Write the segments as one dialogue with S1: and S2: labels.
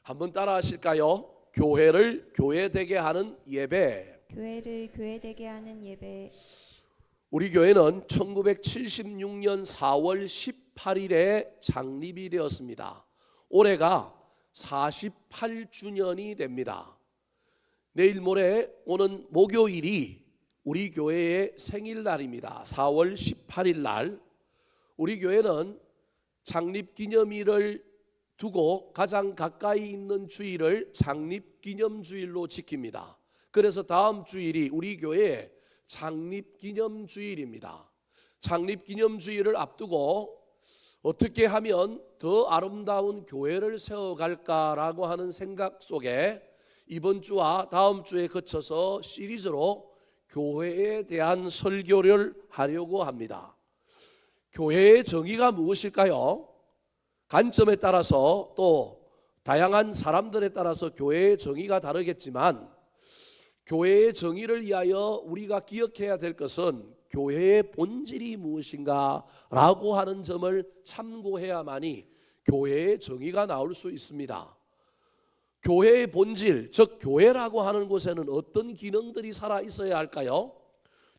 S1: 한번 따라 하실까요? 교회를 교회되게 하는 예배.
S2: 교회를 교회되게 하는 예배.
S1: 우리 교회는 1976년 4월 18일에 창립이 되었습니다. 올해가 48주년이 됩니다. 내일 모레 오는 목요일이 우리 교회의 생일날입니다. 4월 18일 날 우리 교회는 창립기념일을 두고 가장 가까이 있는 주일을 창립기념주일로 지킵니다. 그래서 다음 주일이 우리 교회의 창립기념주일입니다. 창립기념주일을 앞두고 어떻게 하면 더 아름다운 교회를 세워갈까라고 하는 생각 속에 이번 주와 다음 주에 거쳐서 시리즈로 교회에 대한 설교를 하려고 합니다. 교회의 정의가 무엇일까요? 관점에 따라서 또 다양한 사람들에 따라서 교회의 정의가 다르겠지만 교회의 정의를 위하여 우리가 기억해야 될 것은 교회의 본질이 무엇인가 라고 하는 점을 참고해야만이 교회의 정의가 나올 수 있습니다. 교회의 본질, 즉 교회라고 하는 곳에는 어떤 기능들이 살아 있어야 할까요?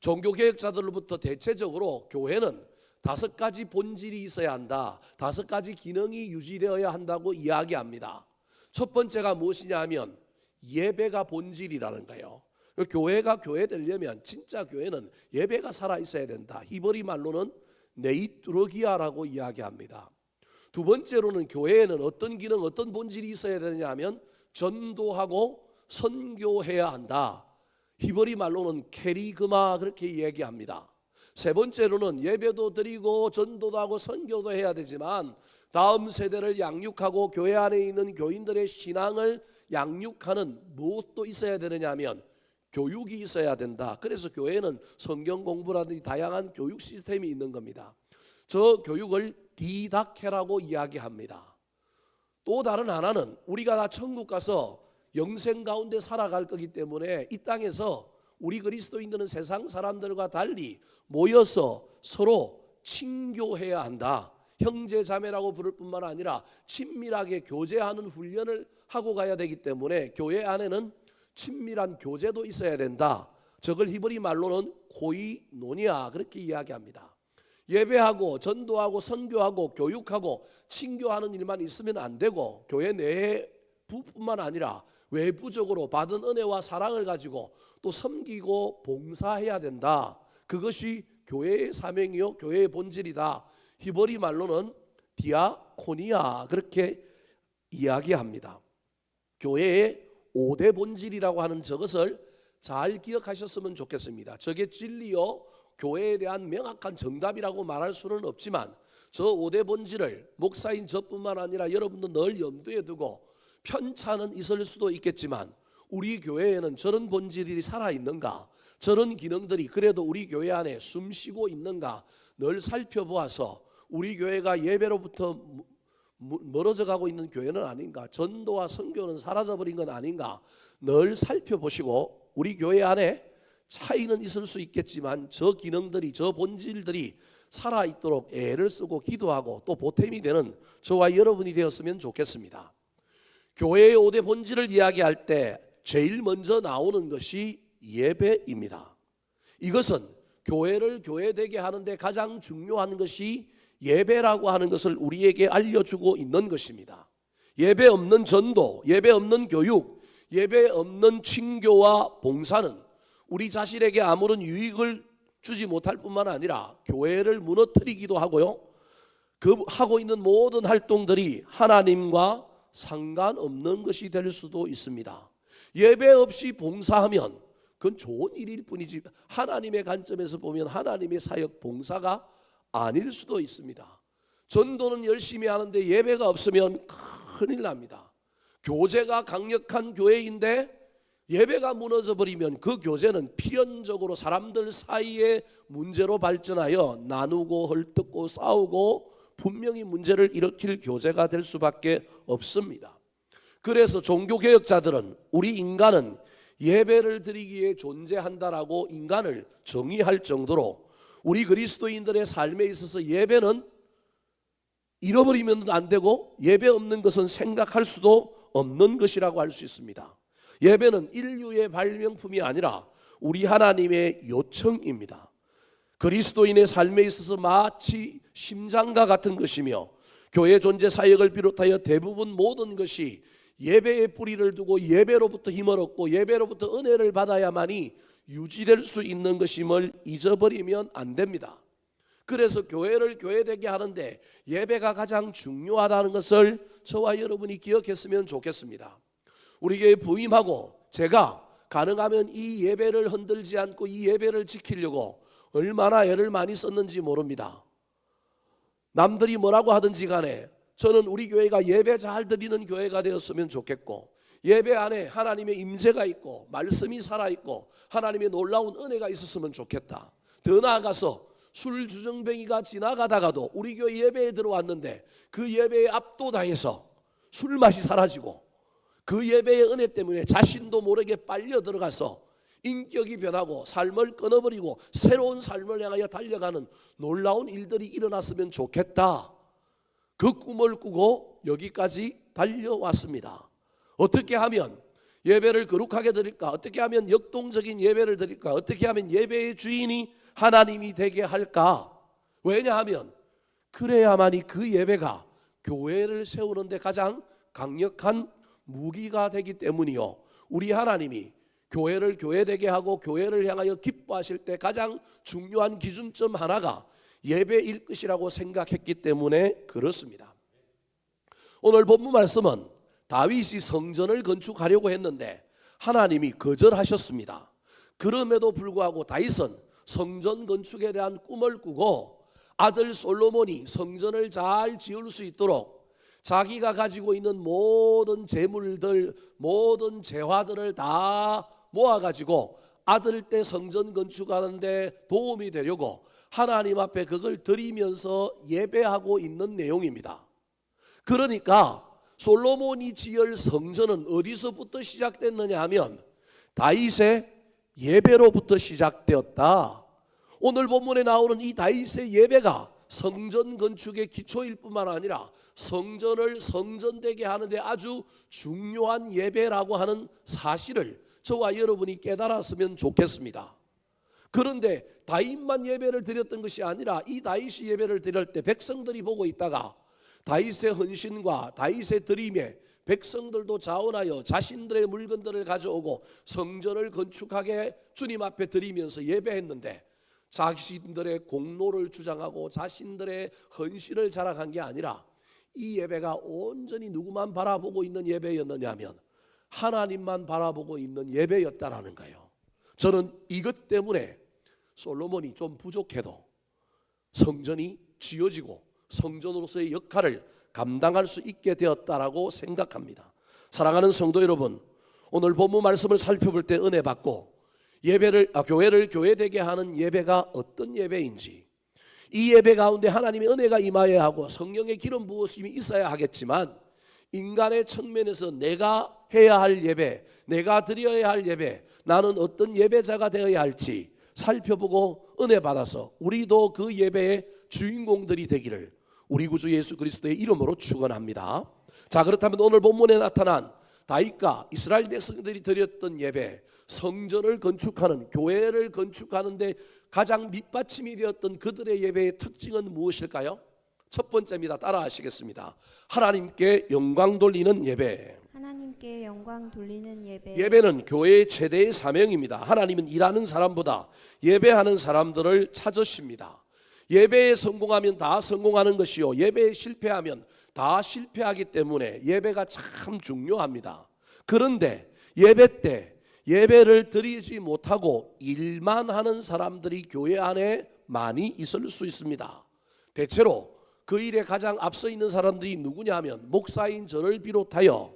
S1: 종교개혁자들로부터 대체적으로 교회는 5가지 본질이 있어야 한다, 5가지 기능이 유지되어야 한다고 이야기합니다. 첫 번째가 무엇이냐 하면 예배가 본질이라는 거예요. 교회가 교회 되려면 진짜 교회는 예배가 살아 있어야 된다. 히브리 말로는 네이트로기아라고 이야기합니다. 두 번째로는 교회에는 어떤 기능, 어떤 본질이 있어야 되느냐 하면 전도하고 선교해야 한다. 히브리 말로는 케리그마 그렇게 얘기합니다. 세 번째로는 예배도 드리고 전도도 하고 선교도 해야 되지만 다음 세대를 양육하고 교회 안에 있는 교인들의 신앙을 양육하는 무엇도 있어야 되느냐 하면 교육이 있어야 된다. 그래서 교회는 성경 공부라든지 다양한 교육 시스템이 있는 겁니다. 저 교육을 디다케라고 이야기합니다. 또 다른 하나는 우리가 다 천국 가서 영생 가운데 살아갈 거기 때문에 이 땅에서 우리 그리스도인들은 세상 사람들과 달리 모여서 서로 친교해야 한다. 형제 자매라고 부를 뿐만 아니라 친밀하게 교제하는 훈련을 하고 가야 되기 때문에 교회 안에는 친밀한 교제도 있어야 된다. 저걸 히브리 말로는 코이노니아 그렇게 이야기합니다. 예배하고 전도하고 선교하고 교육하고 친교하는 일만 있으면 안 되고 교회 내부뿐만 아니라 외부적으로 받은 은혜와 사랑을 가지고 또 섬기고 봉사해야 된다. 그것이 교회의 사명이요 교회의 본질이다. 히브리 말로는 디아코니아 그렇게 이야기합니다. 교회의 5대 본질이라고 하는 저것을 잘 기억하셨으면 좋겠습니다. 저게 진리요 교회에 대한 명확한 정답이라고 말할 수는 없지만 저 5대 본질을 목사인 저뿐만 아니라 여러분도 늘 염두에 두고 편차는 있을 수도 있겠지만 우리 교회에는 저런 본질이 살아있는가, 저런 기능들이 그래도 우리 교회 안에 숨쉬고 있는가 늘 살펴보아서 우리 교회가 예배로부터 멀어져 가고 있는 교회는 아닌가, 전도와 선교는 사라져버린 건 아닌가 늘 살펴보시고 우리 교회 안에 차이는 있을 수 있겠지만 저 기능들이 저 본질들이 살아있도록 애를 쓰고 기도하고 또 보탬이 되는 저와 여러분이 되었으면 좋겠습니다. 교회의 5대 본질을 이야기할 때 제일 먼저 나오는 것이 예배입니다. 이것은 교회를 교회되게 하는데 가장 중요한 것이 예배라고 하는 것을 우리에게 알려주고 있는 것입니다. 예배 없는 전도, 예배 없는 교육, 예배 없는 친교와 봉사는 우리 자신에게 아무런 유익을 주지 못할 뿐만 아니라 교회를 무너뜨리기도 하고요. 그 하고 있는 모든 활동들이 하나님과 상관없는 것이 될 수도 있습니다. 예배 없이 봉사하면 그건 좋은 일일 뿐이지 하나님의 관점에서 보면 하나님의 사역 봉사가 아닐 수도 있습니다. 전도는 열심히 하는데 예배가 없으면 큰일 납니다. 교제가 강력한 교회인데 예배가 무너져 버리면 그 교제는 필연적으로 사람들 사이의 문제로 발전하여 나누고 헐뜯고 싸우고 분명히 문제를 일으킬 교제가 될 수밖에 없습니다. 그래서 종교개혁자들은 우리 인간은 예배를 드리기에 존재한다라고 인간을 정의할 정도로 우리 그리스도인들의 삶에 있어서 예배는 잃어버리면 안 되고 예배 없는 것은 생각할 수도 없는 것이라고 할 수 있습니다. 예배는 인류의 발명품이 아니라 우리 하나님의 요청입니다. 그리스도인의 삶에 있어서 마치 심장과 같은 것이며 교회 존재 사역을 비롯하여 대부분 모든 것이 예배의 뿌리를 두고 예배로부터 힘을 얻고 예배로부터 은혜를 받아야만이 유지될 수 있는 것임을 잊어버리면 안 됩니다. 그래서 교회를 교회되게 하는데 예배가 가장 중요하다는 것을 저와 여러분이 기억했으면 좋겠습니다. 우리 교회 부임하고 제가 가능하면 이 예배를 흔들지 않고 이 예배를 지키려고 얼마나 애를 많이 썼는지 모릅니다. 남들이 뭐라고 하든지 간에 저는 우리 교회가 예배 잘 드리는 교회가 되었으면 좋겠고, 예배 안에 하나님의 임재가 있고 말씀이 살아있고 하나님의 놀라운 은혜가 있었으면 좋겠다. 더 나아가서 술 주정뱅이가 지나가다가도 우리 교회 예배에 들어왔는데 그 예배에 압도당해서 술 맛이 사라지고 그 예배의 은혜 때문에 자신도 모르게 빨려 들어가서 인격이 변하고 삶을 끊어버리고 새로운 삶을 향하여 달려가는 놀라운 일들이 일어났으면 좋겠다. 그 꿈을 꾸고 여기까지 달려왔습니다. 어떻게 하면 예배를 거룩하게 드릴까? 어떻게 하면 역동적인 예배를 드릴까? 어떻게 하면 예배의 주인이 하나님이 되게 할까? 왜냐하면 그래야만이 그 예배가 교회를 세우는 데 가장 강력한 무기가 되기 때문이요. 우리 하나님이 교회를 교회되게 하고 교회를 향하여 기뻐하실 때 가장 중요한 기준점 하나가 예배일 것이라고 생각했기 때문에 그렇습니다. 오늘 본문 말씀은 다윗이 성전을 건축하려고 했는데 하나님이 거절하셨습니다. 그럼에도 불구하고 다윗은 성전 건축에 대한 꿈을 꾸고 아들 솔로몬이 성전을 잘 지을 수 있도록 자기가 가지고 있는 모든 재물들, 모든 재화들을 다 모아가지고 아들 때 성전 건축하는데 도움이 되려고 하나님 앞에 그걸 드리면서 예배하고 있는 내용입니다. 그러니까 솔로몬이 지을 성전은 어디서부터 시작됐느냐 하면 다윗의 예배로부터 시작되었다. 오늘 본문에 나오는 이 다윗의 예배가 성전 건축의 기초일 뿐만 아니라 성전을 성전되게 하는데 아주 중요한 예배라고 하는 사실을 저와 여러분이 깨달았으면 좋겠습니다. 그런데 다윗만 예배를 드렸던 것이 아니라 이 다윗이 예배를 드릴 때 백성들이 보고 있다가 다윗의 헌신과 다윗의 드림에 백성들도 자원하여 자신들의 물건들을 가져오고 성전을 건축하게 주님 앞에 드리면서 예배했는데 자신들의 공로를 주장하고 자신들의 헌신을 자랑한 게 아니라 이 예배가 온전히 누구만 바라보고 있는 예배였느냐 하면 하나님만 바라보고 있는 예배였다라는 거예요. 저는 이것 때문에 솔로몬이 좀 부족해도 성전이 지어지고 성전으로서의 역할을 감당할 수 있게 되었다라고 생각합니다. 사랑하는 성도 여러분, 오늘 본문 말씀을 살펴볼 때 은혜 받고 교회를 교회되게 하는 예배가 어떤 예배인지, 이 예배 가운데 하나님의 은혜가 임하여야 하고 성령의 기름 부으심이 있어야 하겠지만 인간의 측면에서 내가 해야 할 예배, 내가 드려야 할 예배, 나는 어떤 예배자가 되어야 할지 살펴보고 은혜 받아서 우리도 그 예배의 주인공들이 되기를 우리 구주 예수 그리스도의 이름으로 축원합니다. 자, 그렇다면 오늘 본문에 나타난 다윗과 이스라엘 백성들이 드렸던 예배, 성전을 건축하는, 교회를 건축하는데 가장 밑받침이 되었던 그들의 예배의 특징은 무엇일까요? 첫 번째입니다. 따라 하시겠습니다. 하나님께 영광 돌리는 예배.
S2: 하나님께 영광 돌리는 예배.
S1: 예배는 교회의 최대의 사명입니다. 하나님은 일하는 사람보다 예배하는 사람들을 찾으십니다. 예배에 성공하면 다 성공하는 것이요, 예배에 실패하면 다 실패하기 때문에 예배가 참 중요합니다. 그런데 예배 때 예배를 드리지 못하고 일만 하는 사람들이 교회 안에 많이 있을 수 있습니다. 대체로 그 일에 가장 앞서 있는 사람들이 누구냐 하면 목사인 저를 비롯하여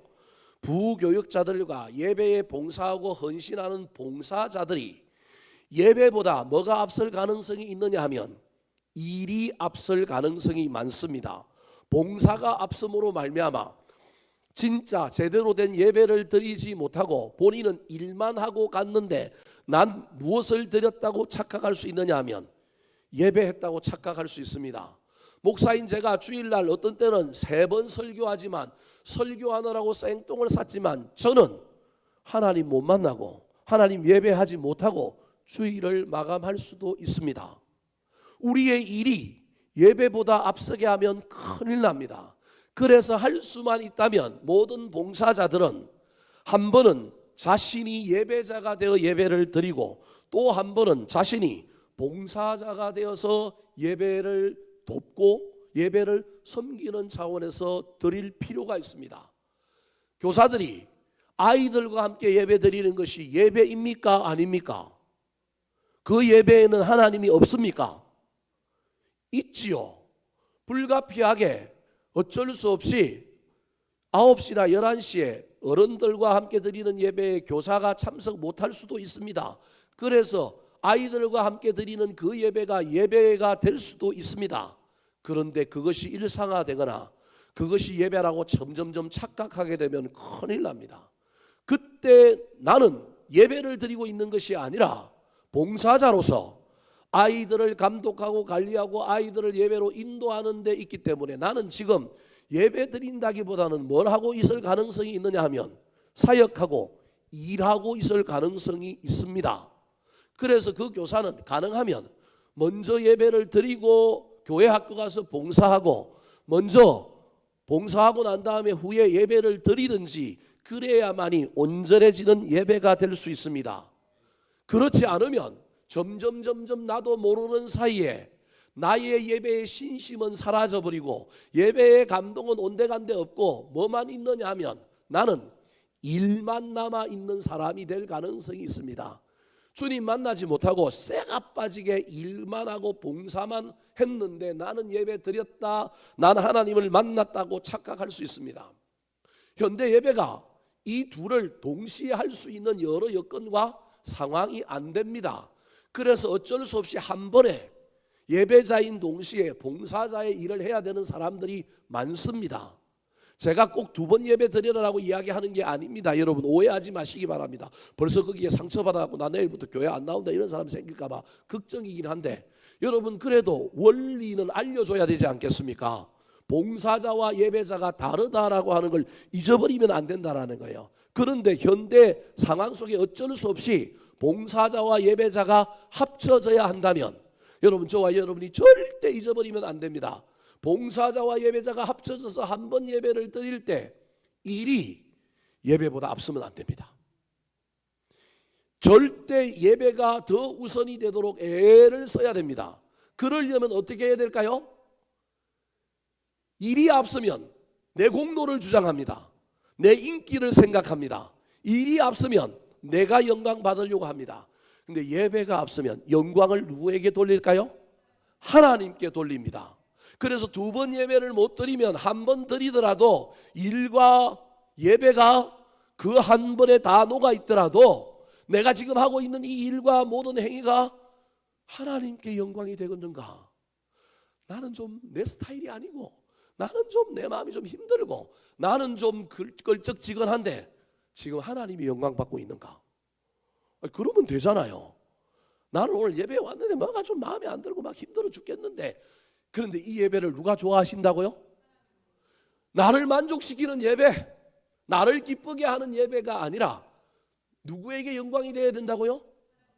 S1: 부교역자들과 예배에 봉사하고 헌신하는 봉사자들이 예배보다 뭐가 앞설 가능성이 있느냐 하면 일이 앞설 가능성이 많습니다. 봉사가 앞섬으로 말미암아 진짜 제대로 된 예배를 드리지 못하고 본인은 일만 하고 갔는데 난 무엇을 드렸다고 착각할 수 있느냐 하면 예배했다고 착각할 수 있습니다. 목사인 제가 주일날 어떤 때는 3번 설교하지만 설교하느라고 생똥을 쌌지만 저는 하나님 못 만나고 하나님 예배하지 못하고 주일을 마감할 수도 있습니다. 우리의 일이 예배보다 앞서게 하면 큰일 납니다. 그래서 할 수만 있다면 모든 봉사자들은 한 번은 자신이 예배자가 되어 예배를 드리고 또 한 번은 자신이 봉사자가 되어서 예배를 돕고 예배를 섬기는 차원에서 드릴 필요가 있습니다. 교사들이 아이들과 함께 예배 드리는 것이 예배입니까? 아닙니까? 그 예배에는 하나님이 없습니까? 있지요. 불가피하게 어쩔 수 없이 9시나 11시에 어른들과 함께 드리는 예배에 교사가 참석 못할 수도 있습니다. 그래서 아이들과 함께 드리는 그 예배가 될 수도 있습니다. 그런데 그것이 일상화되거나 그것이 예배라고 점점점 착각하게 되면 큰일 납니다. 그때 나는 예배를 드리고 있는 것이 아니라 봉사자로서 아이들을 감독하고 관리하고 아이들을 예배로 인도하는 데 있기 때문에 나는 지금 예배 드린다기보다는 뭘 하고 있을 가능성이 있느냐 하면 사역하고 일하고 있을 가능성이 있습니다. 그래서 그 교사는 가능하면 먼저 예배를 드리고 교회 학교 가서 봉사하고 먼저 봉사하고 난 다음에 후에 예배를 드리든지 그래야만이 온전해지는 예배가 될 수 있습니다. 그렇지 않으면 점점 나도 모르는 사이에 나의 예배의 신심은 사라져버리고 예배의 감동은 온데간데 없고 뭐만 있느냐 하면 나는 일만 남아있는 사람이 될 가능성이 있습니다. 주님 만나지 못하고 쇠가 빠지게 일만 하고 봉사만 했는데 나는 예배 드렸다, 나는 하나님을 만났다고 착각할 수 있습니다. 현대 예배가 이 둘을 동시에 할 수 있는 여러 여건과 상황이 안 됩니다. 그래서 어쩔 수 없이 한 번에 예배자인 동시에 봉사자의 일을 해야 되는 사람들이 많습니다. 제가 꼭 2번 예배 드리라고 이야기하는 게 아닙니다. 여러분 오해하지 마시기 바랍니다. 벌써 거기에 상처받아갖고 나 내일부터 교회 안 나온다 이런 사람 생길까 봐 걱정이긴 한데 여러분 그래도 원리는 알려줘야 되지 않겠습니까? 봉사자와 예배자가 다르다라고 하는 걸 잊어버리면 안 된다라는 거예요. 그런데 현대 상황 속에 어쩔 수 없이 봉사자와 예배자가 합쳐져야 한다면 여러분 저와 여러분이 절대 잊어버리면 안 됩니다. 봉사자와 예배자가 합쳐져서 한 번 예배를 드릴 때 일이 예배보다 앞서면 안 됩니다. 절대 예배가 더 우선이 되도록 애를 써야 됩니다. 그러려면 어떻게 해야 될까요? 일이 앞서면 내 공로를 주장합니다. 내 인기를 생각합니다. 일이 앞서면 내가 영광 받으려고 합니다. 근데 예배가 앞서면 영광을 누구에게 돌릴까요? 하나님께 돌립니다. 그래서 2번 예배를 못 드리면 한 번 드리더라도 일과 예배가 그 한 번에 다 녹아 있더라도 내가 지금 하고 있는 이 일과 모든 행위가 하나님께 영광이 되겠는가? 나는 좀 내 스타일이 아니고 나는 좀 내 마음이 좀 힘들고 나는 좀 걸쩍지근한데 지금 하나님이 영광 받고 있는가? 그러면 되잖아요. 나는 오늘 예배에 왔는데 뭐가 좀 마음에 안 들고 막 힘들어 죽겠는데 그런데 이 예배를 누가 좋아하신다고요? 나를 만족시키는 예배, 나를 기쁘게 하는 예배가 아니라 누구에게 영광이 되어야 된다고요?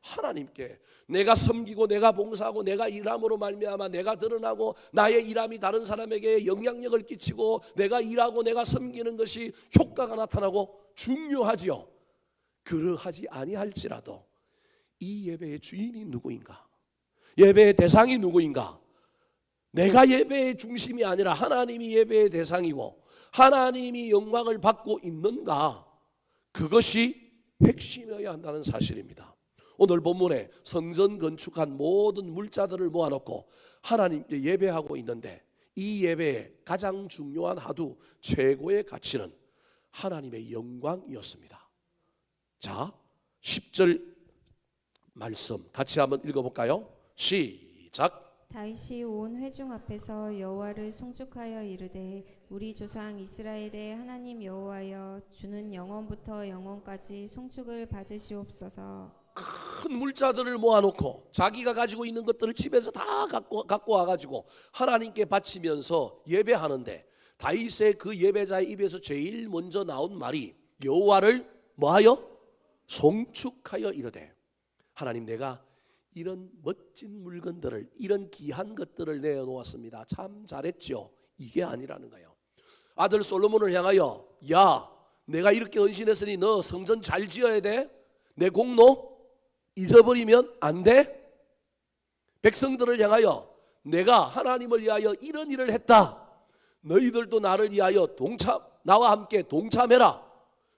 S1: 하나님께. 내가 섬기고 내가 봉사하고 내가 일함으로 말미암아 내가 드러나고 나의 일함이 다른 사람에게 영향력을 끼치고 내가 일하고 내가 섬기는 것이 효과가 나타나고 중요하지요. 그러하지 아니할지라도 이 예배의 주인이 누구인가? 예배의 대상이 누구인가? 내가 예배의 중심이 아니라 하나님이 예배의 대상이고 하나님이 영광을 받고 있는가? 그것이 핵심이어야 한다는 사실입니다. 오늘 본문에 성전 건축한 모든 물자들을 모아놓고 하나님께 예배하고 있는데 이 예배의 가장 중요한 하두 최고의 가치는 하나님의 영광이었습니다. 자, 10절 말씀 같이 한번 읽어볼까요? 시작.
S2: 다윗이 온 회중 앞에서 여호와를 송축하여 이르되 우리 조상 이스라엘의 하나님 여호와여 주는 영원부터 영원까지 송축을 받으시옵소서.
S1: 큰 물자들을 모아놓고 자기가 가지고 있는 것들을 집에서 다 갖고 와가지고 하나님께 바치면서 예배하는데, 다윗의 그 예배자의 입에서 제일 먼저 나온 말이 여호와를 뭐하여? 송축하여 이르되, 하나님, 내가 이런 멋진 물건들을, 이런 귀한 것들을 내어놓았습니다. 참 잘했죠. 이게 아니라는 거예요. 아들 솔로몬을 향하여, 야, 내가 이렇게 헌신했으니 너 성전 잘 지어야 돼. 내 공로 잊어버리면 안 돼. 백성들을 향하여, 내가 하나님을 위하여 이런 일을 했다. 너희들도 나를 위하여 나와 함께 동참해라.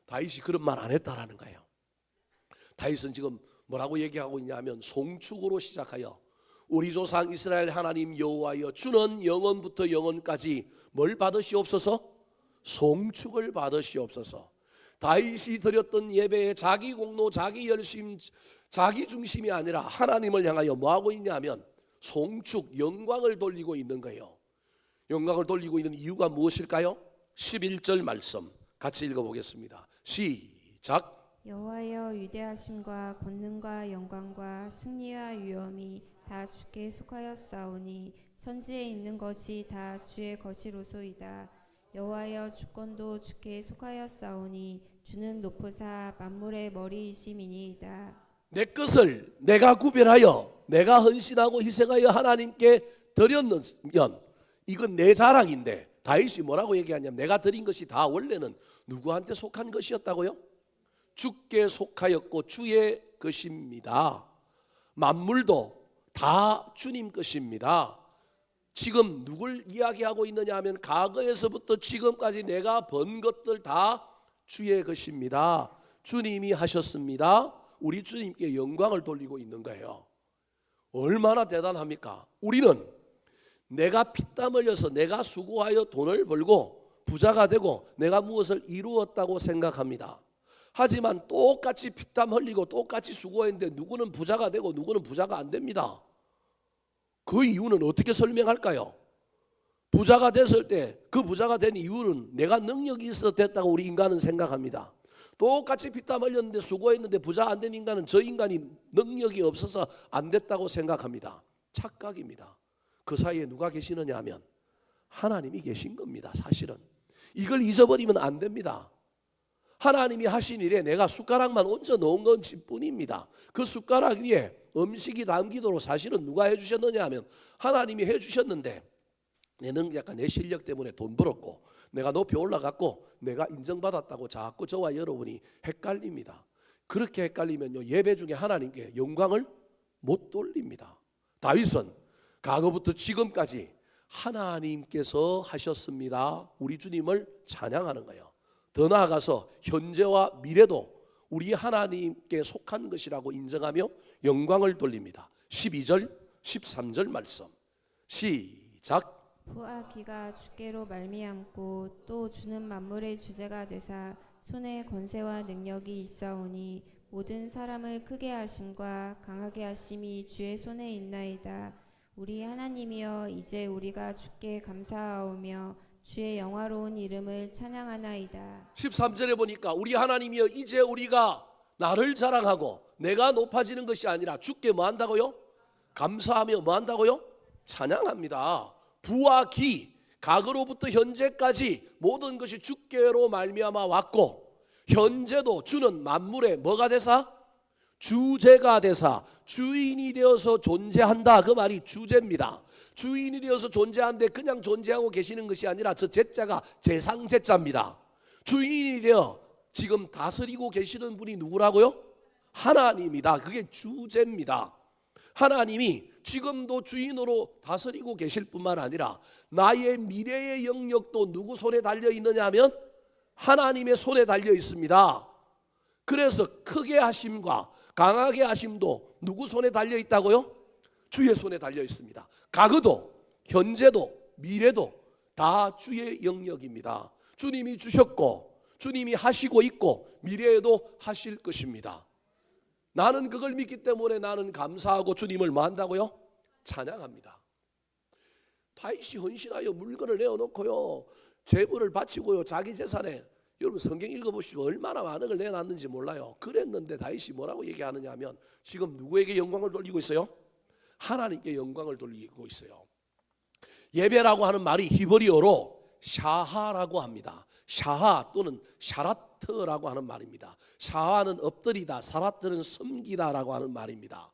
S1: 다윗이 그런 말 안 했다라는 거예요. 다윗은 지금 뭐라고 얘기하고 있냐면 송축으로 시작하여 우리 조상 이스라엘 하나님 여호와여, 주는 영원부터 영원까지 뭘 받으시옵소서? 송축을 받으시옵소서. 다윗이 드렸던 예배에 자기 공로, 자기 열심, 자기 중심이 아니라 하나님을 향하여 뭐하고 있냐면 송축, 영광을 돌리고 있는 거예요. 영광을 돌리고 있는 이유가 무엇일까요? 11절 말씀 같이 읽어보겠습니다. 시작.
S2: 여호와여, 위대하심과 권능과 영광과 승리와 위엄이 다 주께 속하였사오니 천지에 있는 것이 다 주의 것이로소이다. 여호와여, 주권도 주께 속하였사오니 주는 높으사 만물의 머리이심이니이다.
S1: 내 것을 내가 구별하여 내가 헌신하고 희생하여 하나님께 드렸는 이건 내 자랑인데, 다윗이 뭐라고 얘기하냐면 내가 드린 것이 다 원래는 누구한테 속한 것이었다고요? 주께 속하였고 주의 것입니다. 만물도 다 주님 것입니다. 지금 누굴 이야기하고 있느냐 하면 과거에서부터 지금까지 내가 번 것들 다 주의 것입니다. 주님이 하셨습니다. 우리 주님께 영광을 돌리고 있는 거예요. 얼마나 대단합니까? 우리는 내가 피땀 흘려서 내가 수고하여 돈을 벌고 부자가 되고 내가 무엇을 이루었다고 생각합니다. 하지만 똑같이 피땀 흘리고 똑같이 수고했는데 누구는 부자가 되고 누구는 부자가 안 됩니다. 그 이유는 어떻게 설명할까요? 부자가 됐을 때 그 부자가 된 이유는 내가 능력이 있어서 됐다고 우리 인간은 생각합니다. 똑같이 피땀 흘렸는데 수고했는데 부자 안 된 인간은 저 인간이 능력이 없어서 안 됐다고 생각합니다. 착각입니다. 그 사이에 누가 계시느냐 하면 하나님이 계신 겁니다. 사실은 이걸 잊어버리면 안 됩니다. 하나님이 하신 일에 내가 숟가락만 얹어 놓은 것뿐입니다. 그 숟가락 위에 음식이 담기도록 사실은 누가 해주셨느냐 하면 하나님이 해주셨는데, 내는 약간 내 실력 때문에 돈 벌었고 내가 높이 올라갔고 내가 인정받았다고 자꾸 저와 여러분이 헷갈립니다. 그렇게 헷갈리면요, 예배 중에 하나님께 영광을 못 돌립니다. 다윗은 과거부터 지금까지 하나님께서 하셨습니다. 우리 주님을 찬양하는 거예요. 더 나아가서 현재와 미래도 우리 하나님께 속한 것이라고 인정하며 영광을 돌립니다. 12절 13절 말씀 시작.
S2: 부와 기가 주께로 말미암고 또 주는 만물의 주제가 되사 손에 권세와 능력이 있사오니 모든 사람을 크게 하심과 강하게 하심이 주의 손에 있나이다. 우리 하나님이여, 이제 우리가 주께 감사하오며 주의 영화로운 이름을 찬양하나이다.
S1: 13절에 보니까 우리 하나님이여, 이제 우리가 나를 자랑하고 내가 높아지는 것이 아니라 주께 뭐 한다고요? 감사하며 뭐 한다고요? 찬양합니다. 부와 기, 과거로부터 현재까지 모든 것이 주께로 말미암아 왔고, 현재도 주는 만물의 뭐가 되사? 주제가 되사 주인이 되어서 존재한다. 그 말이 주제입니다. 주인이 되어서 존재하는데 그냥 존재하고 계시는 것이 아니라 저 제자가 재상제자입니다. 주인이 되어 지금 다스리고 계시는 분이 누구라고요? 하나님이다. 그게 주제입니다. 하나님이 지금도 주인으로 다스리고 계실 뿐만 아니라 나의 미래의 영역도 누구 손에 달려 있느냐 하면 하나님의 손에 달려 있습니다. 그래서 크게 하심과 강하게 하심도 누구 손에 달려 있다고요? 주의 손에 달려 있습니다. 과거도 현재도 미래도 다 주의 영역입니다. 주님이 주셨고 주님이 하시고 있고 미래에도 하실 것입니다. 나는 그걸 믿기 때문에 나는 감사하고 주님을 뭐 한다고요? 찬양합니다. 다윗이 헌신하여 물건을 내어놓고요, 재물을 바치고요, 자기 재산에 여러분 성경 읽어보시면 얼마나 많은 걸 내놨는지 몰라요. 그랬는데 다윗이 뭐라고 얘기하느냐 하면 지금 누구에게 영광을 돌리고 있어요? 하나님께 영광을 돌리고 있어요. 예배라고 하는 말이 히브리어로 샤하라고 합니다. 샤하 또는 샤라트라고 하는 말입니다. 샤하는 엎드리다, 사라트는 섬기다라고 하는 말입니다.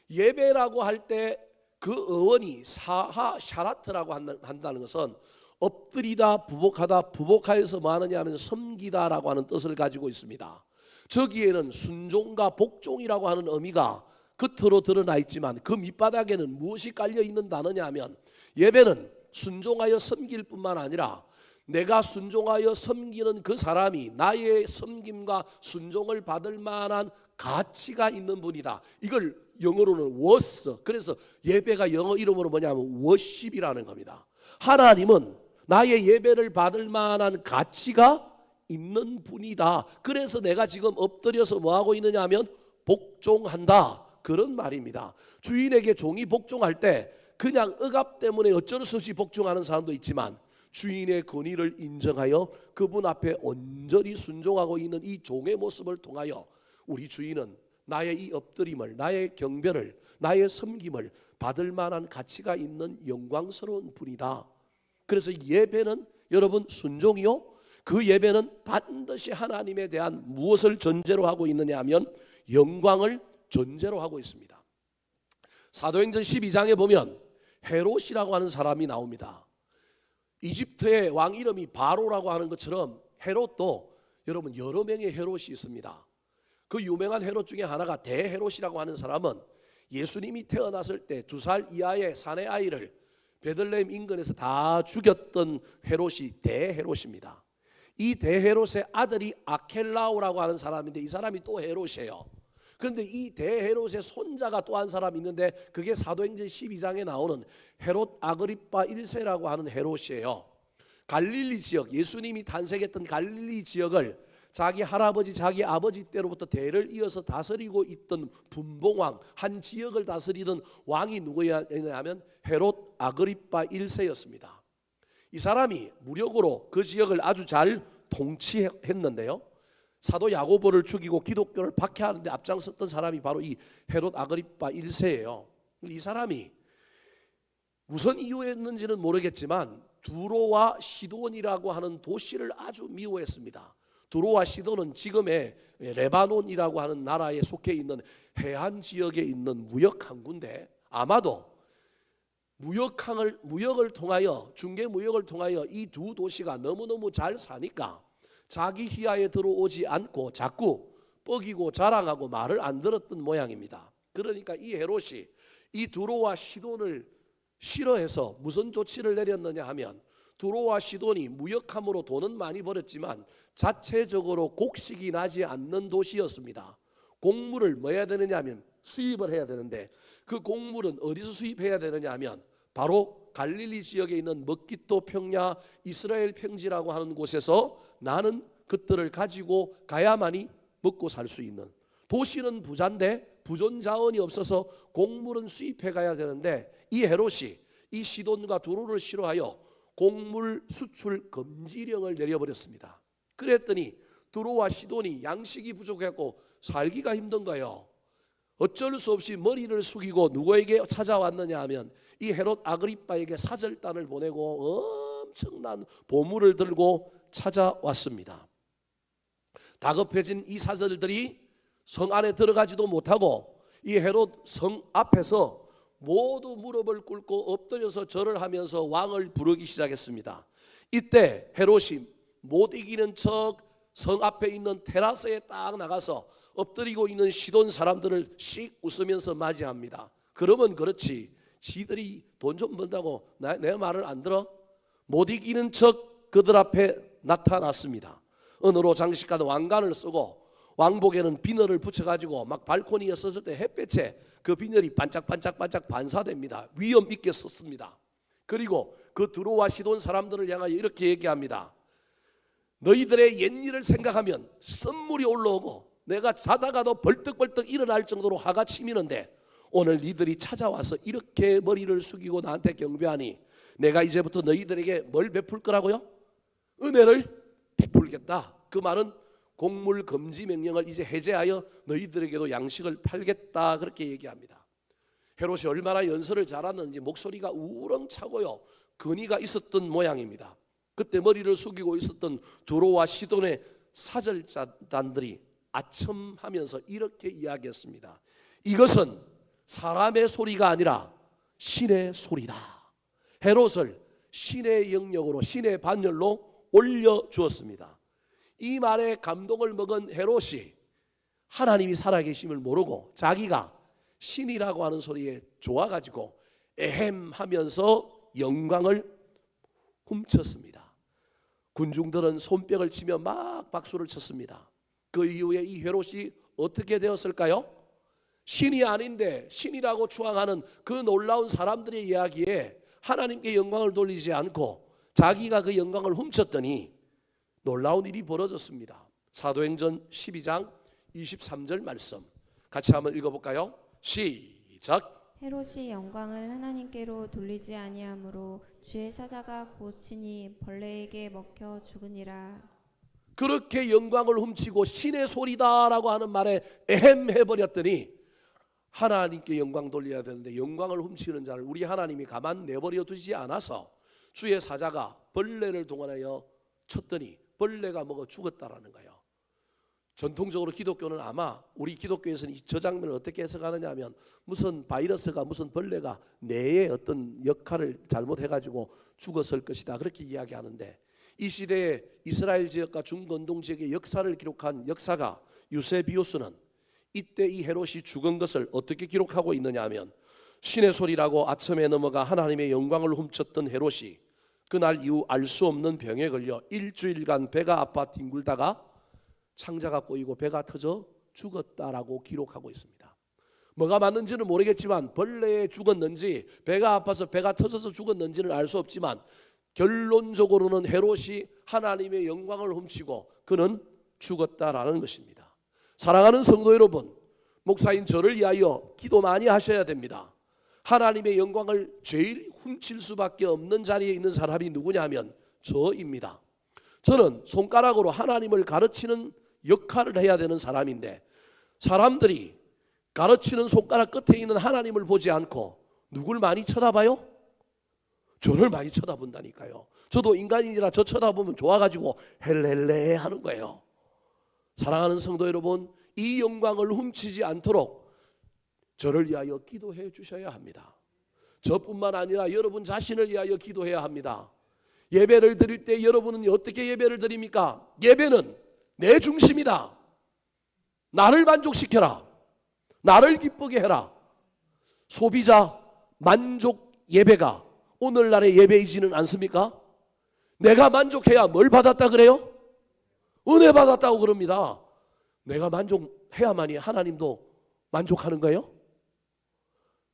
S1: 예배라고 할 때 그 어원이 사하 샤라트라고 한다는 것은 엎드리다, 부복하다, 부복하여서 뭐 하느냐 하면 섬기다라고 하는 뜻을 가지고 있습니다. 저기에는 순종과 복종이라고 하는 의미가 겉으로 드러나 있지만 그 밑바닥에는 무엇이 깔려 있는 단어냐 하면 예배는 순종하여 섬길 뿐만 아니라 내가 순종하여 섬기는 그 사람이 나의 섬김과 순종을 받을 만한 가치가 있는 분이다. 이걸 영어로는 was. 그래서 예배가 영어 이름으로 뭐냐면 worship이라는 겁니다. 하나님은 나의 예배를 받을 만한 가치가 있는 분이다. 그래서 내가 지금 엎드려서 뭐 하고 있느냐 하면 복종한다. 그런 말입니다. 주인에게 종이 복종할 때 그냥 억압 때문에 어쩔 수 없이 복종하는 사람도 있지만 주인의 권위를 인정하여 그분 앞에 온전히 순종하고 있는 이 종의 모습을 통하여 우리 주인은 나의 이 엎드림을, 나의 경배를, 나의 섬김을 받을 만한 가치가 있는 영광스러운 분이다. 그래서 예배는 여러분 순종이요, 그 예배는 반드시 하나님에 대한 무엇을 전제로 하고 있느냐 하면 영광을 전제로 하고 있습니다. 사도행전 12장에 보면 헤롯이라고 하는 사람이 나옵니다. 이집트의 왕 이름이 바로라고 하는 것처럼 헤롯도 여러분 여러 명의 헤롯이 있습니다. 그 유명한 헤롯 중에 하나가 대헤롯이라고 하는 사람은 예수님이 태어났을 때 2살 이하의 사내 아이를 베들레헴 인근에서 다 죽였던 헤롯이 대헤롯입니다. 이 대헤롯의 아들이 아켈라오라고 하는 사람인데 이 사람이 또 헤롯이에요. 그런데 이 대헤롯의 손자가 또 한 사람이 있는데 그게 사도행전 12장에 나오는 헤롯 아그리파 1세라고 하는 헤롯이에요. 갈릴리 지역, 예수님이 탄생했던 갈릴리 지역을 자기 할아버지, 자기 아버지 때로부터 대를 이어서 다스리고 있던 분봉왕, 한 지역을 다스리던 왕이 누구였냐면 헤롯 아그리파 1세였습니다. 이 사람이 무력으로 그 지역을 아주 잘 통치했는데요. 사도 야고보를 죽이고 기독교를 박해하는데 앞장섰던 사람이 바로 이 헤롯 아그리파 1세예요. 이 사람이 무슨 이유였는지는 모르겠지만 두로와 시돈이라고 하는 도시를 아주 미워했습니다. 두로와 시돈은 지금의 레바논이라고 하는 나라에 속해 있는 해안 지역에 있는 무역 항구인데 아마도 무역을 통하여 중개 무역을 통하여 이 두 도시가 너무너무 잘 사니까 자기 희하에 들어오지 않고 자꾸 뻐기고 자랑하고 말을 안 들었던 모양입니다. 그러니까 이 헤롯이 이 두로와 시돈을 싫어해서 무슨 조치를 내렸느냐 하면 두로와 시돈이 무역함으로 돈은 많이 벌었지만 자체적으로 곡식이 나지 않는 도시였습니다. 곡물을 뭐 해야 되느냐 하면 수입을 해야 되는데 그 곡물은 어디서 수입해야 되느냐 하면 바로 갈릴리 지역에 있는 먹기또 평야 이스라엘 평지라고 하는 곳에서 나는 그들을 가지고 가야만이 먹고 살 수 있는, 도시는 부자인데 부존 자원이 없어서 곡물은 수입해 가야 되는데 이 헤롯이 이 시돈과 두로를 싫어하여 곡물 수출 금지령을 내려버렸습니다. 그랬더니 두로와 시돈이 양식이 부족했고 살기가 힘든 거예요. 어쩔 수 없이 머리를 숙이고 누구에게 찾아왔느냐 하면 이 헤롯 아그리빠에게 사절단을 보내고 엄청난 보물을 들고 찾아왔습니다. 다급해진 이 사절들이 성 안에 들어가지도 못하고 이 헤롯 성 앞에서 모두 무릎을 꿇고 엎드려서 절을 하면서 왕을 부르기 시작했습니다. 이때 헤롯이 못 이기는 척 성 앞에 있는 테라스에 딱 나가서 엎드리고 있는 시돈 사람들을 씩 웃으면서 맞이합니다. 그러면 그렇지, 지들이 돈 좀 번다고 내 말을 안 들어? 못 이기는 척 그들 앞에 나타났습니다. 은으로 장식한 왕관을 쓰고 왕복에는 비늘을 붙여가지고 막 발코니에 섰을 때 햇볕에 그 비늘이 반짝반짝 반사됩니다. 위험 있게 섰습니다. 그리고 그 두로와 시돈 사람들을 향하여 이렇게 얘기합니다. 너희들의 옛일을 생각하면 썸물이 올라오고 내가 자다가도 벌떡벌떡 일어날 정도로 화가 치미는데 오늘 니들이 찾아와서 이렇게 머리를 숙이고 나한테 경배하니 내가 이제부터 너희들에게 뭘 베풀 거라고요? 은혜를 베풀겠다. 그 말은 곡물 금지 명령을 이제 해제하여 너희들에게도 양식을 팔겠다, 그렇게 얘기합니다. 헤롯이 얼마나 연설을 잘하는지 목소리가 우렁차고요, 근위가 있었던 모양입니다. 그때 머리를 숙이고 있었던 두로와 시돈의 사절단들이 아첨하면서 이렇게 이야기했습니다. 이것은 사람의 소리가 아니라 신의 소리다. 헤롯을 신의 영역으로, 신의 반열로 올려주었습니다. 이 말에 감동을 먹은 헤롯이 하나님이 살아계심을 모르고 자기가 신이라고 하는 소리에 좋아가지고 에헴하면서 영광을 훔쳤습니다. 군중들은 손뼉을 치며 막 박수를 쳤습니다. 그 이후에 이 헤롯이 어떻게 되었을까요? 신이 아닌데 신이라고 추앙하는 그 놀라운 사람들의 이야기에 하나님께 영광을 돌리지 않고 자기가 그 영광을 훔쳤더니 놀라운 일이 벌어졌습니다. 사도행전 12장 23절 말씀 같이 한번 읽어볼까요? 시작.
S2: 헤롯이 영광을 하나님께로 돌리지 아니하므로 주의 사자가 곧 친히 벌레에게 먹혀 죽으니라.
S1: 그렇게 영광을 훔치고 신의 소리다라고 하는 말에 에헴 해버렸더니 하나님께 영광 돌려야 되는데 영광을 훔치는 자를 우리 하나님이 가만 내버려 두지 않아서 주의 사자가 벌레를 동원하여 쳤더니 벌레가 먹어 죽었다라는 거예요. 전통적으로 기독교는 아마 우리 기독교에서는 저 장면을 어떻게 해석하느냐 하면 무슨 바이러스가 무슨 벌레가 뇌의 어떤 역할을 잘못해가지고 죽었을 것이다, 그렇게 이야기하는데 이 시대에 이스라엘 지역과 중건동 지역의 역사를 기록한 역사가 유세비우스는 이때 이 헤롯이 죽은 것을 어떻게 기록하고 있느냐 하면 신의 소리라고 아첨에 넘어가 하나님의 영광을 훔쳤던 헤롯이 그날 이후 알 수 없는 병에 걸려 일주일간 배가 아파 뒹굴다가 창자가 꼬이고 배가 터져 죽었다라고 기록하고 있습니다. 뭐가 맞는지는 모르겠지만 벌레에 죽었는지 배가 아파서 배가 터져서 죽었는지는 알 수 없지만 결론적으로는 헤롯이 하나님의 영광을 훔치고 그는 죽었다라는 것입니다. 사랑하는 성도 여러분, 목사인 저를 위하여 기도 많이 하셔야 됩니다. 하나님의 영광을 제일 훔칠 수밖에 없는 자리에 있는 사람이 누구냐 하면 저입니다. 저는 손가락으로 하나님을 가르치는 역할을 해야 되는 사람인데 사람들이 가르치는 손가락 끝에 있는 하나님을 보지 않고 누굴 많이 쳐다봐요? 저를 많이 쳐다본다니까요. 저도 인간이라 저 쳐다보면 좋아가지고 헬렐레 하는 거예요. 사랑하는 성도 여러분, 이 영광을 훔치지 않도록 저를 위하여 기도해 주셔야 합니다. 저뿐만 아니라 여러분 자신을 위하여 기도해야 합니다. 예배를 드릴 때 여러분은 어떻게 예배를 드립니까? 예배는 내 중심이다. 나를 만족시켜라. 나를 기쁘게 해라. 소비자 만족 예배가 오늘날의 예배이지는 않습니까? 내가 만족해야 뭘 받았다 그래요? 은혜 받았다고 그럽니다. 내가 만족해야만이 하나님도 만족하는 거예요?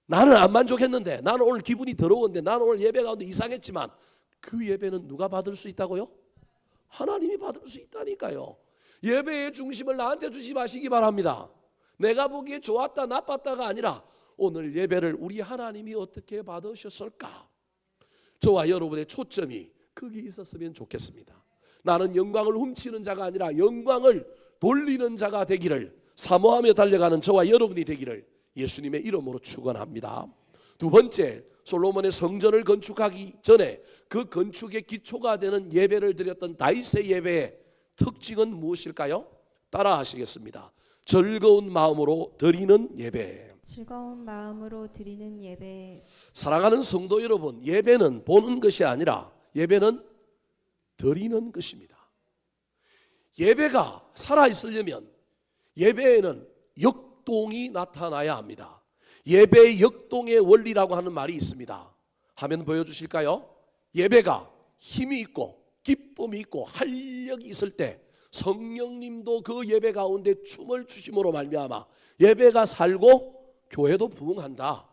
S1: 나는 안 만족했는데, 나는 오늘 기분이 더러웠는데, 나는 오늘 예배 가운데 이상했지만 그 예배는 누가 받을 수 있다고요? 하나님이 받을 수 있다니까요. 예배의 중심을 나한테 주지 마시기 바랍니다. 내가 보기에 좋았다 나빴다가 아니라 오늘 예배를 우리 하나님이 어떻게 받으셨을까? 저와 여러분의 초점이 거기 있었으면 좋겠습니다. 나는 영광을 훔치는 자가 아니라 영광을 돌리는 자가 되기를 사모하며 달려가는 저와 여러분이 되기를 예수님의 이름으로 축원합니다. 두 번째, 솔로몬의 성전을 건축하기 전에 그 건축의 기초가 되는 예배를 드렸던 다윗의 예배의 특징은 무엇일까요? 따라 하시겠습니다. 즐거운 마음으로 드리는 예배.
S2: 즐거운 마음으로 드리는 예배.
S1: 사랑하는 성도 여러분, 예배는 보는 것이 아니라 예배는 드리는 것입니다. 예배가 살아있으려면 예배에는 역동이 나타나야 합니다. 예배의 역동의 원리라고 하는 말이 있습니다. 화면 보여주실까요? 예배가 힘이 있고 기쁨이 있고 활력이 있을 때 성령님도 그 예배 가운데 춤을 추심으로 말미암아 예배가 살고 교회도 부흥한다.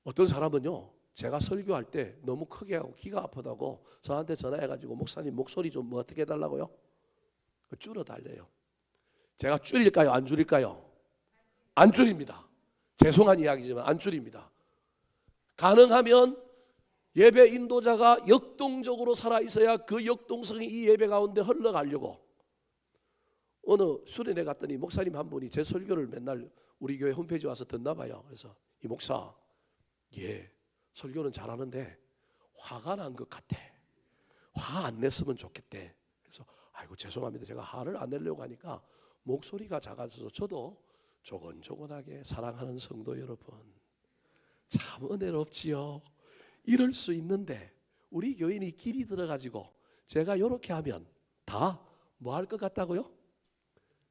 S1: 어떤 사람은요, 제가 설교할 때 너무 크게 하고 귀가 아프다고 저한테 전화해가지고 목사님 목소리 좀 뭐 어떻게 해달라고요? 줄여달래요. 제가 줄일까요? 안 줄일까요? 안 줄입니다. 죄송한 이야기지만 안 줄입니다. 가능하면 예배 인도자가 역동적으로 살아있어야 그 역동성이 이 예배 가운데 흘러가려고. 어느 수련회 갔더니 목사님 한 분이 제 설교를 맨날 우리 교회 홈페이지에 와서 듣나 봐요. 그래서 이 목사, 설교는 잘하는데 화가 난 것 같아. 화 안 냈으면 좋겠대. 그래서 아이고 죄송합니다. 제가 화를 안 내려고 하니까 목소리가 작아져서 저도 조곤조곤하게 사랑하는 성도 여러분, 참 은혜롭지요. 이럴 수 있는데 우리 교인이 길이 들어가지고 제가 이렇게 하면 다 뭐 할 것 같다고요?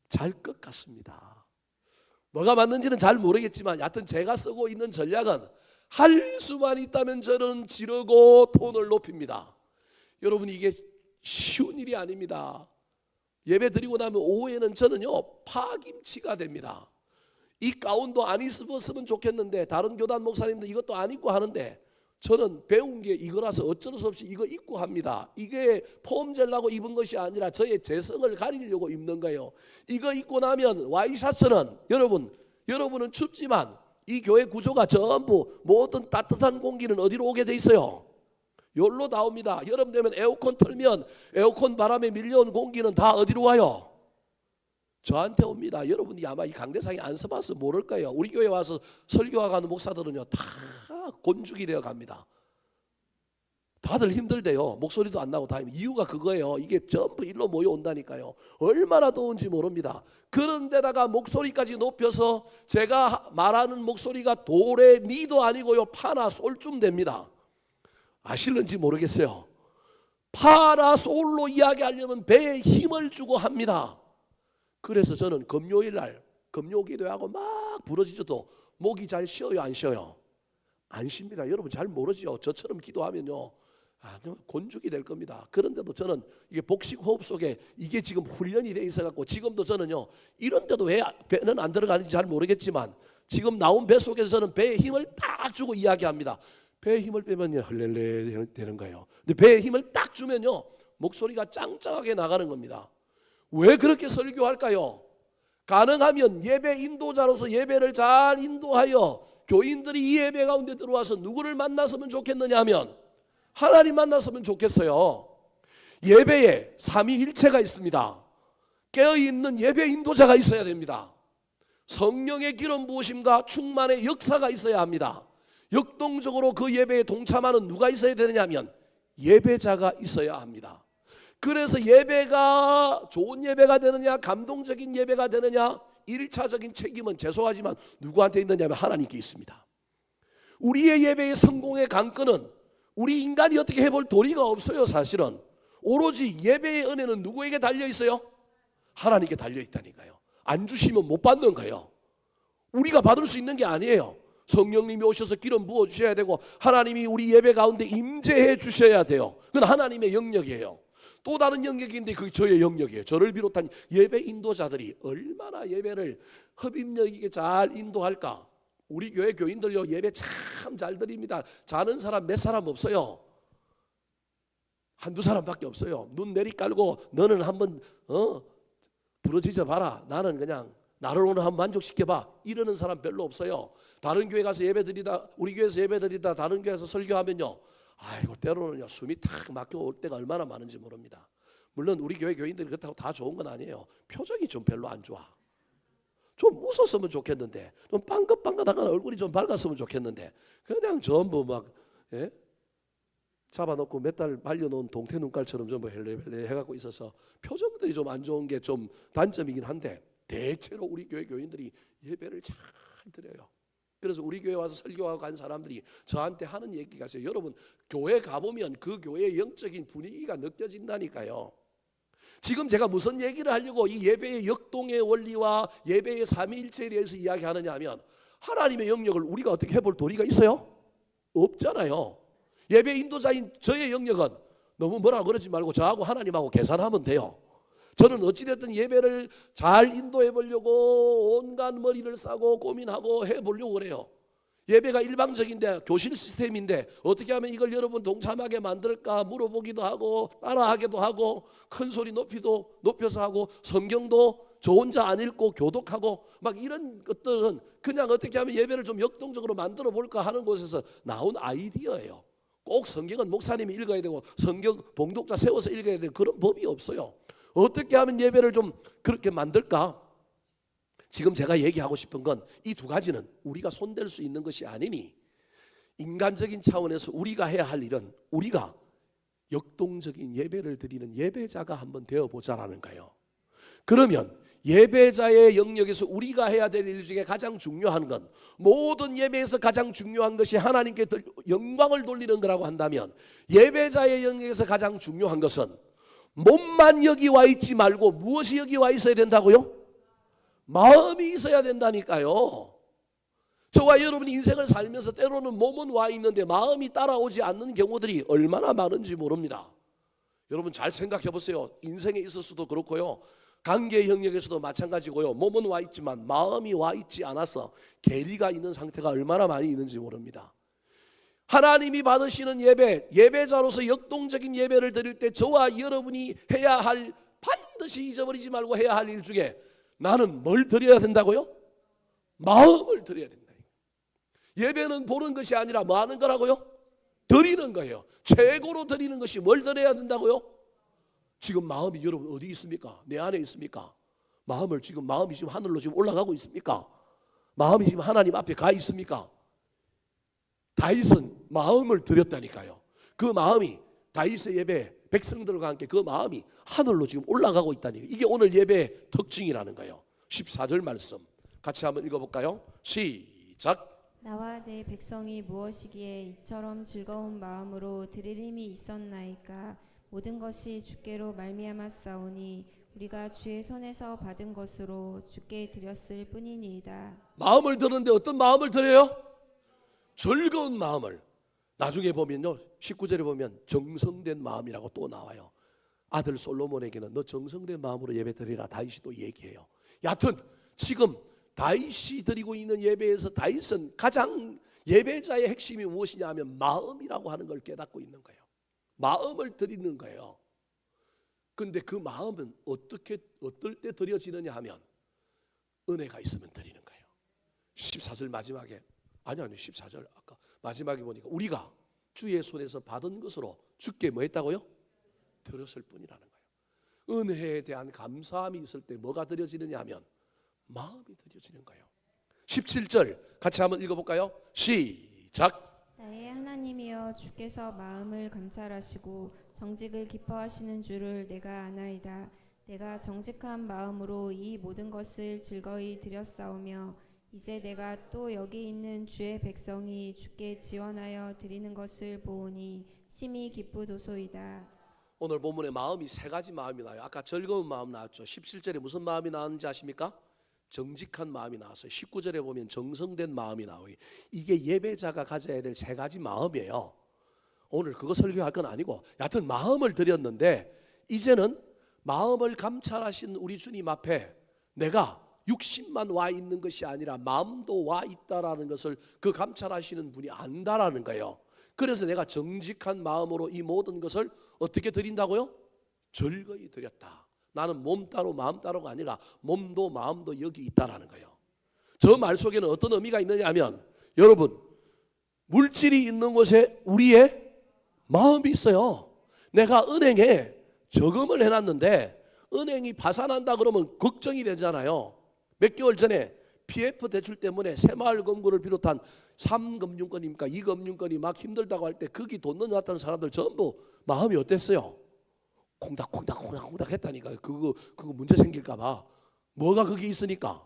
S1: 잘 것 같습니다. 뭐가 맞는지는 잘 모르겠지만 여하튼 제가 쓰고 있는 전략은 할 수만 있다면 저는 지르고 톤을 높입니다. 여러분 이게 쉬운 일이 아닙니다. 예배 드리고 나면 오후에는 저는요 파김치가 됩니다. 이 가운도 안 입었으면 좋겠는데 다른 교단 목사님들 이것도 안 입고 하는데 저는 배운 게 이거라서 어쩔 수 없이 이거 입고 합니다. 이게 폼젤라고 입은 것이 아니라 저의 재성을 가리려고 입는 거예요. 이거 입고 나면 와이셔츠는 여러분은 춥지만 이 교회 구조가 전부 모든 따뜻한 공기는 어디로 오게 돼 있어요? 여기로 나옵니다. 여름 되면 에어컨 틀면 에어컨 바람에 밀려온 공기는 다 어디로 와요? 저한테 옵니다. 여러분이 아마 이 강대상에 안 써봐서 모를 거예요. 우리 교회 와서 설교하는 목사들은요 다 곤죽이 되어 갑니다. 다들 힘들대요. 목소리도 안 나고 다 이유가 그거예요. 이게 전부 일로 모여온다니까요. 얼마나 더운지 모릅니다. 그런데다가 목소리까지 높여서 제가 말하는 목소리가 도레 미도 아니고요 파나 솔쯤 됩니다. 아실는지 모르겠어요. 파나 솔로 이야기하려면 배에 힘을 주고 합니다. 그래서 저는 금요일 날 금요 기도하고 막 부러지셔도 목이 잘 쉬어요 안 쉬어요? 안 쉽니다. 여러분 잘 모르죠. 저처럼 기도하면요 곤죽이 될 겁니다. 그런데도 저는 이게 복식 호흡 속에 이게 지금 훈련이 돼 있어갖고 지금도 저는요 이런데도 왜 배는 안 들어가는지 잘 모르겠지만 지금 나온 배 속에서 저는 배에 힘을 딱 주고 이야기합니다. 배에 힘을 빼면요 헐렐레 되는 거예요. 근데 배에 힘을 딱 주면요 목소리가 짱짱하게 나가는 겁니다. 왜 그렇게 설교할까요? 가능하면 예배 인도자로서 예배를 잘 인도하여 교인들이 이 예배 가운데 들어와서 누구를 만났으면 좋겠느냐 하면 하나님 만났으면 좋겠어요. 예배에 삼위일체가 있습니다. 깨어있는 예배 인도자가 있어야 됩니다. 성령의 기름 부으심과 충만의 역사가 있어야 합니다. 역동적으로 그 예배에 동참하는 누가 있어야 되느냐 하면 예배자가 있어야 합니다. 그래서 예배가 좋은 예배가 되느냐 감동적인 예배가 되느냐 1차적인 책임은 죄송하지만 누구한테 있느냐면 하나님께 있습니다. 우리의 예배의 성공의 관건은 우리 인간이 어떻게 해볼 도리가 없어요. 사실은 오로지 예배의 은혜는 누구에게 달려있어요? 하나님께 달려있다니까요. 안 주시면 못 받는 거예요. 우리가 받을 수 있는 게 아니에요. 성령님이 오셔서 기름 부어주셔야 되고 하나님이 우리 예배 가운데 임재해 주셔야 돼요. 그건 하나님의 영역이에요. 또 다른 영역인데 그게 저의 영역이에요. 저를 비롯한 예배 인도자들이 얼마나 예배를 흡입력 있게 잘 인도할까. 우리 교회 교인들요 예배 참 잘 드립니다. 자는 사람 몇 사람 없어요. 한두 사람밖에 없어요. 눈 내리깔고 너는 한번 부러지져 봐라. 나는 그냥 나를 오늘 한번 만족시켜봐. 이러는 사람 별로 없어요. 다른 교회 가서 예배 드리다 우리 교회에서 예배 드리다 다른 교회에서 설교하면요 아이고 때로는요 숨이 탁 막혀올 때가 얼마나 많은지 모릅니다. 물론 우리 교회 교인들이 그렇다고 다 좋은 건 아니에요. 표정이 좀 별로 안 좋아. 좀 웃었으면 좋겠는데 좀 빵긋빵긋하거나 얼굴이 좀 밝았으면 좋겠는데 그냥 전부 막 잡아놓고 몇 달 말려놓은 동태 눈깔처럼 전부 헬레헬레 해갖고 있어서 표정들이 좀 안 좋은 게 좀 단점이긴 한데 대체로 우리 교회 교인들이 예배를 잘 드려요. 그래서 우리 교회 와서 설교하고 간 사람들이 저한테 하는 얘기가 있어요. 여러분 교회 가보면 그 교회의 영적인 분위기가 느껴진다니까요. 지금 제가 무슨 얘기를 하려고 이 예배의 역동의 원리와 예배의 삼위일체에 대해서 이야기하느냐 하면 하나님의 영역을 우리가 어떻게 해볼 도리가 있어요? 없잖아요. 예배 인도자인 저의 영역은 너무 뭐라 그러지 말고 저하고 하나님하고 계산하면 돼요. 저는 어찌됐든 예배를 잘 인도해 보려고 온갖 머리를 싸고 고민하고 해보려고 그래요. 예배가 일방적인데 교실 시스템인데 어떻게 하면 이걸 여러분 동참하게 만들까 물어보기도 하고 따라하기도 하고 큰 소리 높여서 하고 성경도 저 혼자 안 읽고 교독하고 막 이런 것들은 그냥 어떻게 하면 예배를 좀 역동적으로 만들어 볼까 하는 곳에서 나온 아이디어예요. 꼭 성경은 목사님이 읽어야 되고 성경 봉독자 세워서 읽어야 되고 그런 법이 없어요. 어떻게 하면 예배를 좀 그렇게 만들까? 지금 제가 얘기하고 싶은 건 이 두 가지는 우리가 손댈 수 있는 것이 아니니 인간적인 차원에서 우리가 해야 할 일은 우리가 역동적인 예배를 드리는 예배자가 한번 되어보자라는 거예요. 그러면 예배자의 영역에서 우리가 해야 될 일 중에 가장 중요한 건 모든 예배에서 가장 중요한 것이 하나님께 영광을 돌리는 거라고 한다면 예배자의 영역에서 가장 중요한 것은 몸만 여기 와 있지 말고 무엇이 여기 와 있어야 된다고요? 마음이 있어야 된다니까요. 저와 여러분이 인생을 살면서 때로는 몸은 와 있는데 마음이 따라오지 않는 경우들이 얼마나 많은지 모릅니다. 여러분 잘 생각해 보세요. 인생에 있어서도 그렇고요. 관계 영역에서도 마찬가지고요. 몸은 와 있지만 마음이 와 있지 않아서 괴리가 있는 상태가 얼마나 많이 있는지 모릅니다. 하나님이 받으시는 예배, 예배자로서 역동적인 예배를 드릴 때 저와 여러분이 해야 할, 반드시 잊어버리지 말고 해야 할 일 중에 나는 뭘 드려야 된다고요? 마음을 드려야 된다. 예배는 보는 것이 아니라 뭐 하는 거라고요? 드리는 거예요. 최고로 드리는 것이 뭘 드려야 된다고요? 지금 마음이 여러분 어디 있습니까? 내 안에 있습니까? 마음이 지금 하늘로 지금 올라가고 있습니까? 마음이 지금 하나님 앞에 가 있습니까? 다윗은 마음을 드렸다니까요. 그 마음이 다윗의 예배 백성들과 함께 그 마음이 하늘로 지금 올라가고 있다니까요. 이게 오늘 예배의 특징이라는 거예요. 14절 말씀 같이 한번 읽어볼까요? 시작.
S2: 나와 내 백성이 무엇이기에 이처럼 즐거운 마음으로 드릴 힘이 있었나이까. 모든 것이 주께로 말미암았사오니 우리가 주의 손에서 받은 것으로 주께 드렸을 뿐이니이다.
S1: 마음을 드는데 어떤 마음을 드려요? 즐거운 마음을. 나중에 보면요 19절에 보면 정성된 마음이라고 또 나와요. 아들 솔로몬에게는 너 정성된 마음으로 예배 드리라 다윗이 또 얘기해요. 여하튼 지금 다윗이 드리고 있는 예배에서 다윗은 가장 예배자의 핵심이 무엇이냐 하면 마음이라고 하는 걸 깨닫고 있는 거예요. 마음을 드리는 거예요. 근데 그 마음은 어떨 때 드려지느냐 하면 은혜가 있으면 드리는 거예요. 14절 마지막에 14절 아까 마지막에 보니까 우리가 주의 손에서 받은 것으로 주께 뭐 했다고요? 드렸을 뿐이라는 거예요. 은혜에 대한 감사함이 있을 때 뭐가 드려지느냐 하면 마음이 드려지는 거예요. 17절 같이 한번 읽어볼까요? 시작.
S2: 나의 하나님이여 주께서 마음을 감찰하시고 정직을 기뻐하시는 줄을 내가 아나이다. 내가 정직한 마음으로 이 모든 것을 즐거이 드렸사오며 이제 내가 또 여기 있는 주의 백성이 주께 지원하여 드리는 것을 보오니 심히 기쁘도소이다.
S1: 오늘 본문에 마음이 세 가지 마음이 나와요. 아까 즐거운 마음 나왔죠. 17절에 무슨 마음이 나왔는지 아십니까? 정직한 마음이 나왔어요. 19절에 보면 정성된 마음이 나와요. 이게 예배자가 가져야 될 세 가지 마음이에요. 오늘 그거 설교할 건 아니고 여하튼 마음을 드렸는데 이제는 마음을 감찰하신 우리 주님 앞에 내가 육신만 와 있는 것이 아니라 마음도 와 있다라는 것을 그 감찰하시는 분이 안다라는 거예요. 그래서 내가 정직한 마음으로 이 모든 것을 어떻게 드린다고요? 즐거이 드렸다. 나는 몸 따로 마음 따로가 아니라 몸도 마음도 여기 있다라는 거예요. 저 말 속에는 어떤 의미가 있느냐 하면 여러분 물질이 있는 곳에 우리의 마음이 있어요. 내가 은행에 저금을 해놨는데 은행이 파산한다 그러면 걱정이 되잖아요. 몇 개월 전에 PF 대출 때문에 새마을금고를 비롯한 3금융권입니까 2금융권이 막 힘들다고 할 때 거기 돈 넣어놨던 사람들 전부 마음이 어땠어요? 콩닥콩닥 했다니까. 그거 문제 생길까 봐. 뭐가 거기 있으니까?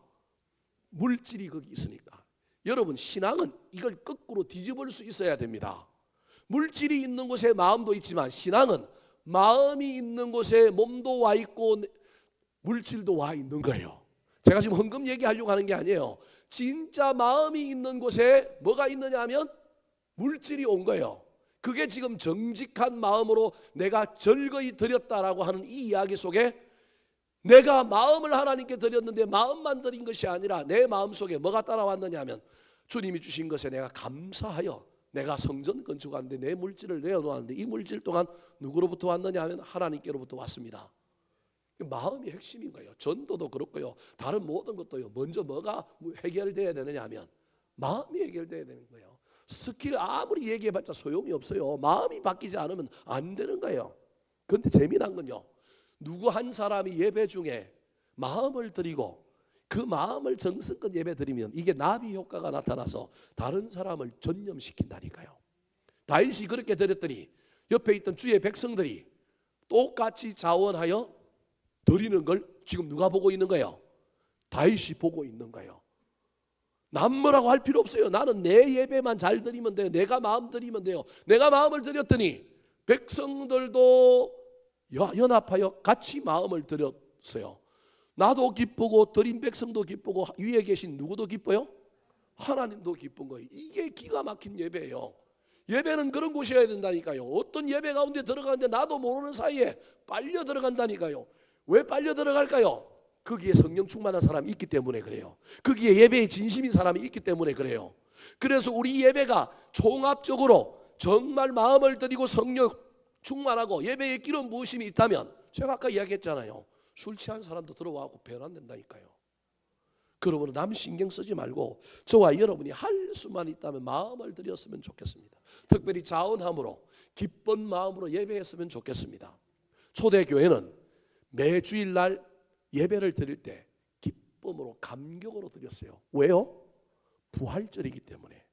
S1: 물질이 거기 있으니까. 여러분 신앙은 이걸 거꾸로 뒤집을 수 있어야 됩니다. 물질이 있는 곳에 마음도 있지만 신앙은 마음이 있는 곳에 몸도 와 있고 물질도 와 있는 거예요. 제가 지금 헌금 얘기하려고 하는 게 아니에요. 진짜 마음이 있는 곳에 뭐가 있느냐 하면 물질이 온 거예요. 그게 지금 정직한 마음으로 내가 즐거이 드렸다라고 하는 이 이야기 속에 내가 마음을 하나님께 드렸는데 마음만 드린 것이 아니라 내 마음속에 뭐가 따라왔느냐 하면 주님이 주신 것에 내가 감사하여 내가 성전 건축하는데 내 물질을 내어놓았는데 이 물질 또한 누구로부터 왔느냐 하면 하나님께로부터 왔습니다. 마음이 핵심인 거예요. 전도도 그렇고요. 다른 모든 것도요. 먼저 뭐가 해결돼야 되느냐 하면 마음이 해결돼야 되는 거예요. 스킬 아무리 얘기해봤자 소용이 없어요. 마음이 바뀌지 않으면 안 되는 거예요. 그런데 재미난 건요, 누구 한 사람이 예배 중에 마음을 드리고 그 마음을 정성껏 예배 드리면 이게 나비 효과가 나타나서 다른 사람을 전념시킨다니까요. 다윗이 그렇게 드렸더니 옆에 있던 주의 백성들이 똑같이 자원하여 드리는 걸 지금 누가 보고 있는 거예요? 다윗이 보고 있는 거예요. 남 뭐라고 할 필요 없어요. 나는 내 예배만 잘 드리면 돼요. 내가 마음 드리면 돼요. 내가 마음을 드렸더니 백성들도 연합하여 같이 마음을 드렸어요. 나도 기쁘고 드린 백성도 기쁘고 위에 계신 누구도 기뻐요? 하나님도 기쁜 거예요. 이게 기가 막힌 예배예요. 예배는 그런 곳이어야 된다니까요. 어떤 예배 가운데 들어가는데 나도 모르는 사이에 빨려 들어간다니까요. 왜 빨려 들어갈까요? 거기에 성령 충만한 사람이 있기 때문에 그래요. 거기에 예배에 진심인 사람이 있기 때문에 그래요. 그래서 우리 예배가 종합적으로 정말 마음을 드리고 성령 충만하고 예배의 기름 부으심이 있다면, 제가 아까 이야기했잖아요. 술 취한 사람도 들어와고 변환된다니까요. 그러므로 남 신경 쓰지 말고 저와 여러분이 할 수만 있다면 마음을 드렸으면 좋겠습니다. 특별히 자원함으로 기쁜 마음으로 예배했으면 좋겠습니다. 초대교회는 매 주일날 예배를 드릴 때 기쁨으로 감격으로 드렸어요. 왜요? 부활절이기 때문에.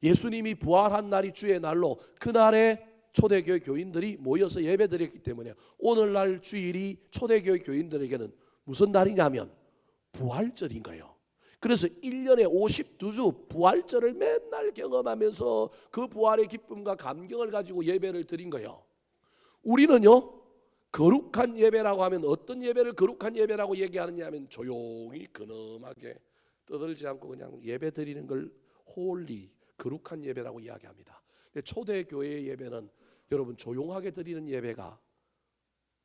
S1: 예수님이 부활한 날이 주의 날로 그날에 초대교회 교인들이 모여서 예배 드렸기 때문에 오늘날 주일이 초대교회 교인들에게는 무슨 날이냐면 부활절인 거예요. 그래서 1년에 52주 부활절을 맨날 경험하면서 그 부활의 기쁨과 감격을 가지고 예배를 드린 거예요. 우리는요, 거룩한 예배라고 하면 어떤 예배를 거룩한 예배라고 얘기하느냐 하면 조용히 근엄하게 떠들지 않고 그냥 예배 드리는 걸 홀리, 거룩한 예배라고 이야기합니다. 근데 초대교회의 예배는 여러분 조용하게 드리는 예배가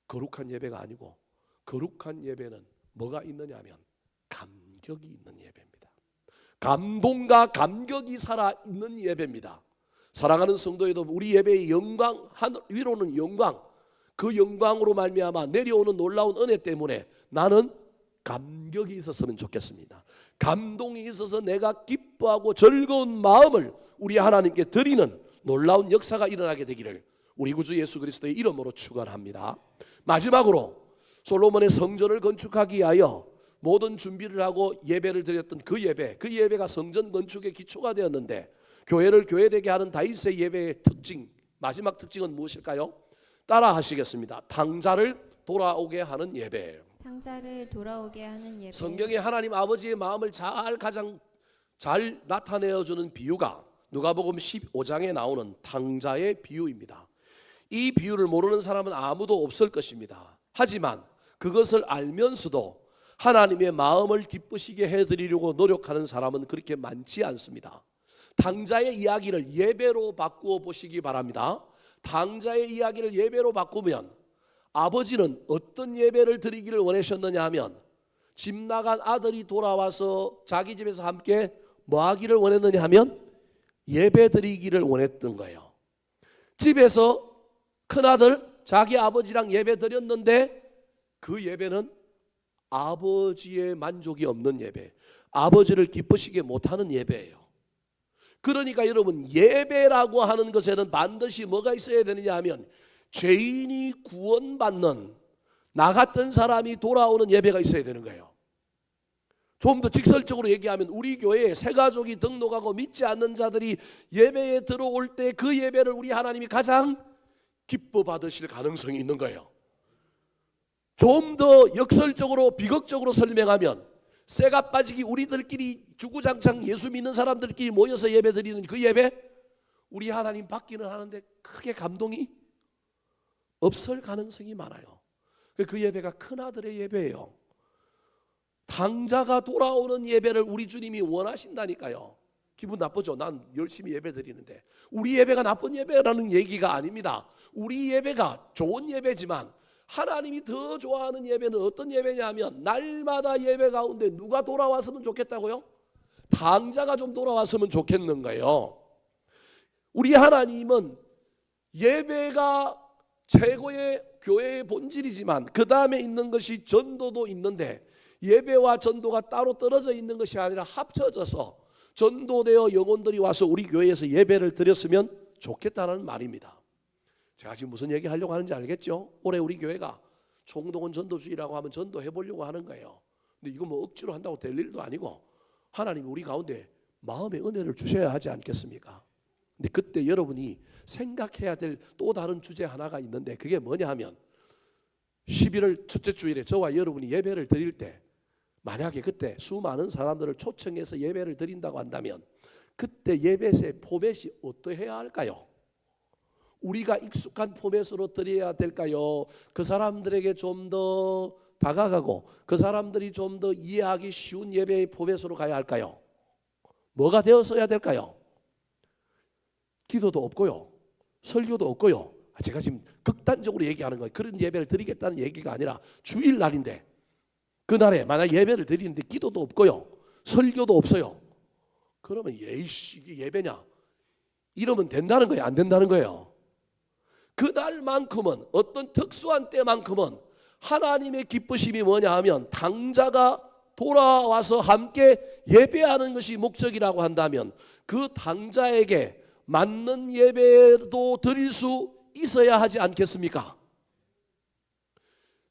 S1: 거룩한 예배가 아니고, 거룩한 예배는 뭐가 있느냐 하면 감격이 있는 예배입니다. 감동과 감격이 살아있는 예배입니다. 사랑하는 성도 여러분, 우리 예배의 영광, 하늘 위로는 영광, 그 영광으로 말미암아 내려오는 놀라운 은혜 때문에 나는 감격이 있었으면 좋겠습니다. 감동이 있어서 내가 기뻐하고 즐거운 마음을 우리 하나님께 드리는 놀라운 역사가 일어나게 되기를 우리 구주 예수 그리스도의 이름으로 축원합니다. 마지막으로 솔로몬의 성전을 건축하기 위하여 모든 준비를 하고 예배를 드렸던 그 예배가 성전 건축의 기초가 되었는데, 교회를 교회되게 하는 다윗의 예배의 특징, 마지막 특징은 무엇일까요? 따라 하시겠습니다. 탕자를 돌아오게 하는 예배예요.
S2: 탕자를 돌아오게 하는 예배.
S1: 성경에 하나님 아버지의 마음을 가장 잘 나타내어주는 비유가 누가복음 15장에 나오는 탕자의 비유입니다. 이 비유를 모르는 사람은 아무도 없을 것입니다. 하지만 그것을 알면서도 하나님의 마음을 기쁘시게 해드리려고 노력하는 사람은 그렇게 많지 않습니다. 탕자의 이야기를 예배로 바꾸어 보시기 바랍니다. 탕자의 이야기를 예배로 바꾸면 아버지는 어떤 예배를 드리기를 원하셨느냐 하면, 집 나간 아들이 돌아와서 자기 집에서 함께 뭐 하기를 원했느냐 하면 예배 드리기를 원했던 거예요. 집에서 큰아들 자기 아버지랑 예배 드렸는데 그 예배는 아버지의 만족이 없는 예배, 아버지를 기쁘시게 못하는 예배예요. 그러니까 여러분, 예배라고 하는 것에는 반드시 뭐가 있어야 되느냐 하면 죄인이 구원받는, 나 같은 사람이 돌아오는 예배가 있어야 되는 거예요. 좀 더 직설적으로 얘기하면 우리 교회에 새 가족이 등록하고 믿지 않는 자들이 예배에 들어올 때 그 예배를 우리 하나님이 가장 기뻐 받으실 가능성이 있는 거예요. 좀 더 역설적으로 비극적으로 설명하면 쇠가 빠지기 우리들끼리 주구장창 예수 믿는 사람들끼리 모여서 예배 드리는 그 예배, 우리 하나님 받기는 하는데 크게 감동이 없을 가능성이 많아요. 그 예배가 큰아들의 예배예요. 탕자가 돌아오는 예배를 우리 주님이 원하신다니까요. 기분 나쁘죠? 난 열심히 예배 드리는데. 우리 예배가 나쁜 예배라는 얘기가 아닙니다. 우리 예배가 좋은 예배지만 하나님이 더 좋아하는 예배는 어떤 예배냐면, 날마다 예배 가운데 누가 돌아왔으면 좋겠다고요? 탕자가 좀 돌아왔으면 좋겠는 거예요. 우리 하나님은 예배가 최고의 교회의 본질이지만 그 다음에 있는 것이 전도도 있는데, 예배와 전도가 따로 떨어져 있는 것이 아니라 합쳐져서 전도되어 영혼들이 와서 우리 교회에서 예배를 드렸으면 좋겠다는 말입니다. 제가 지금 무슨 얘기 하려고 하는지 알겠죠? 올해 우리 교회가 총동원 전도주의라고 하면 전도해 보려고 하는 거예요. 근데 이거 뭐 억지로 한다고 될 일도 아니고 하나님이 우리 가운데 마음의 은혜를 주셔야 하지 않겠습니까? 근데 그때 여러분이 생각해야 될 또 다른 주제 하나가 있는데 그게 뭐냐 하면 11월 첫째 주일에 저와 여러분이 예배를 드릴 때 만약에 그때 수많은 사람들을 초청해서 예배를 드린다고 한다면 그때 예배의 포맷이 어떠해야 할까요? 우리가 익숙한 포맷으로 드려야 될까요? 그 사람들에게 좀 더 다가가고 그 사람들이 좀 더 이해하기 쉬운 예배의 포맷으로 가야 할까요? 뭐가 되었어야 될까요? 기도도 없고요. 설교도 없고요. 제가 지금 극단적으로 얘기하는 거예요. 그런 예배를 드리겠다는 얘기가 아니라 주일날인데 그날에 만약 예배를 드리는데 기도도 없고요. 설교도 없어요. 그러면 예이씨 이게 예배냐? 이러면 된다는 거예요? 안 된다는 거예요? 그날만큼은 어떤 특수한 때만큼은 하나님의 기쁘심이 뭐냐 하면 당자가 돌아와서 함께 예배하는 것이 목적이라고 한다면 그 당자에게 맞는 예배도 드릴 수 있어야 하지 않겠습니까?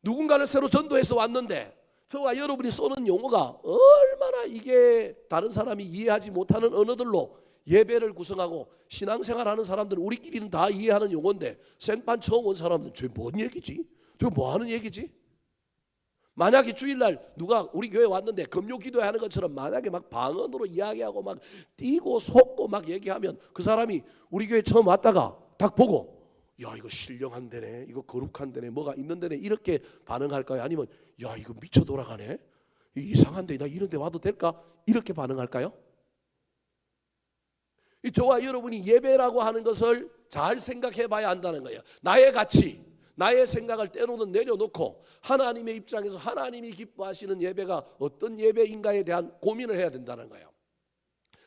S1: 누군가를 새로 전도해서 왔는데 저와 여러분이 쏘는 용어가 얼마나 이게 다른 사람이 이해하지 못하는 언어들로 예배를 구성하고 신앙생활하는 사람들은 우리끼리는 다 이해하는 용어인데 생판 처음 온 사람들은 저 뭔 얘기지? 저 뭐 하는 얘기지? 만약에 주일날 누가 우리 교회 왔는데 금요 기도회 하는 것처럼 만약에 막 방언으로 이야기하고 막 뛰고 속고 막 얘기하면 그 사람이 우리 교회 처음 왔다가 딱 보고 야 이거 신령한 데네, 이거 거룩한 데네, 뭐가 있는 데네 이렇게 반응할까요? 아니면 야 이거 미쳐 돌아가네, 이상한데 나 이런 데 와도 될까? 이렇게 반응할까요? 저와 여러분이 예배라고 하는 것을 잘 생각해 봐야 한다는 거예요. 나의 가치, 나의 생각을 때로는 내려놓고 하나님의 입장에서 하나님이 기뻐하시는 예배가 어떤 예배인가에 대한 고민을 해야 된다는 거예요.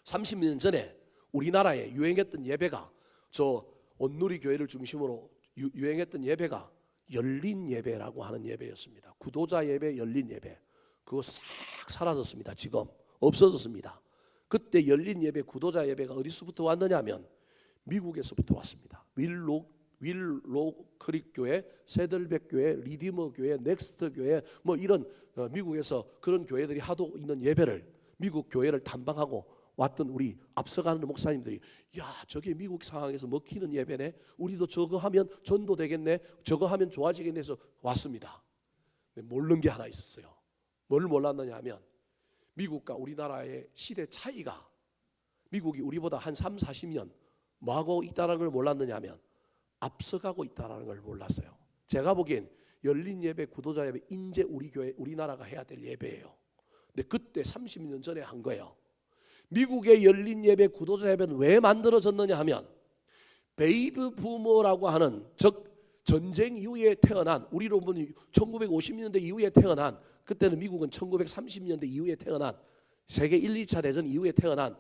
S1: 30년 전에 우리나라에 유행했던 예배가 저 온누리 교회를 중심으로 유행했던 예배가 열린 예배라고 하는 예배였습니다. 구도자 예배, 열린 예배. 그거 싹 사라졌습니다. 지금 없어졌습니다. 그때 열린 예배, 구도자 예배가 어디서부터 왔느냐 하면 미국에서부터 왔습니다. 윌로 크릭 교회, 세들백 교회, 리디머 교회, 넥스트 교회 뭐 이런 미국에서 그런 교회들이 하도 있는 예배를 미국 교회를 탐방하고 왔던 우리 앞서가는 목사님들이 야 저게 미국 상황에서 먹히는 예배네, 우리도 저거 하면 전도 되겠네, 저거 하면 좋아지겠네 해서 왔습니다. 모르는 게 하나 있었어요. 뭘 몰랐느냐 하면 미국과 우리나라의 시대 차이가 미국이 우리보다 한 3, 40년 뭐하고 있다는 걸 몰랐느냐 하면 앞서가고 있다는 걸 몰랐어요. 제가 보기엔 열린 예배, 구도자 예배 인제 우리 교회, 우리나라가 해야 될 예배예요. 근데 그때 30년 전에 한 거예요. 미국의 열린 예배, 구도자 예배는 왜 만들어졌느냐 하면 베이브 부머라고 하는 즉 전쟁 이후에 태어난, 우리로 보면 1950년대 이후에 태어난, 그때는 미국은 1930년대 이후에 태어난 세계 1, 2차 대전 이후에 태어난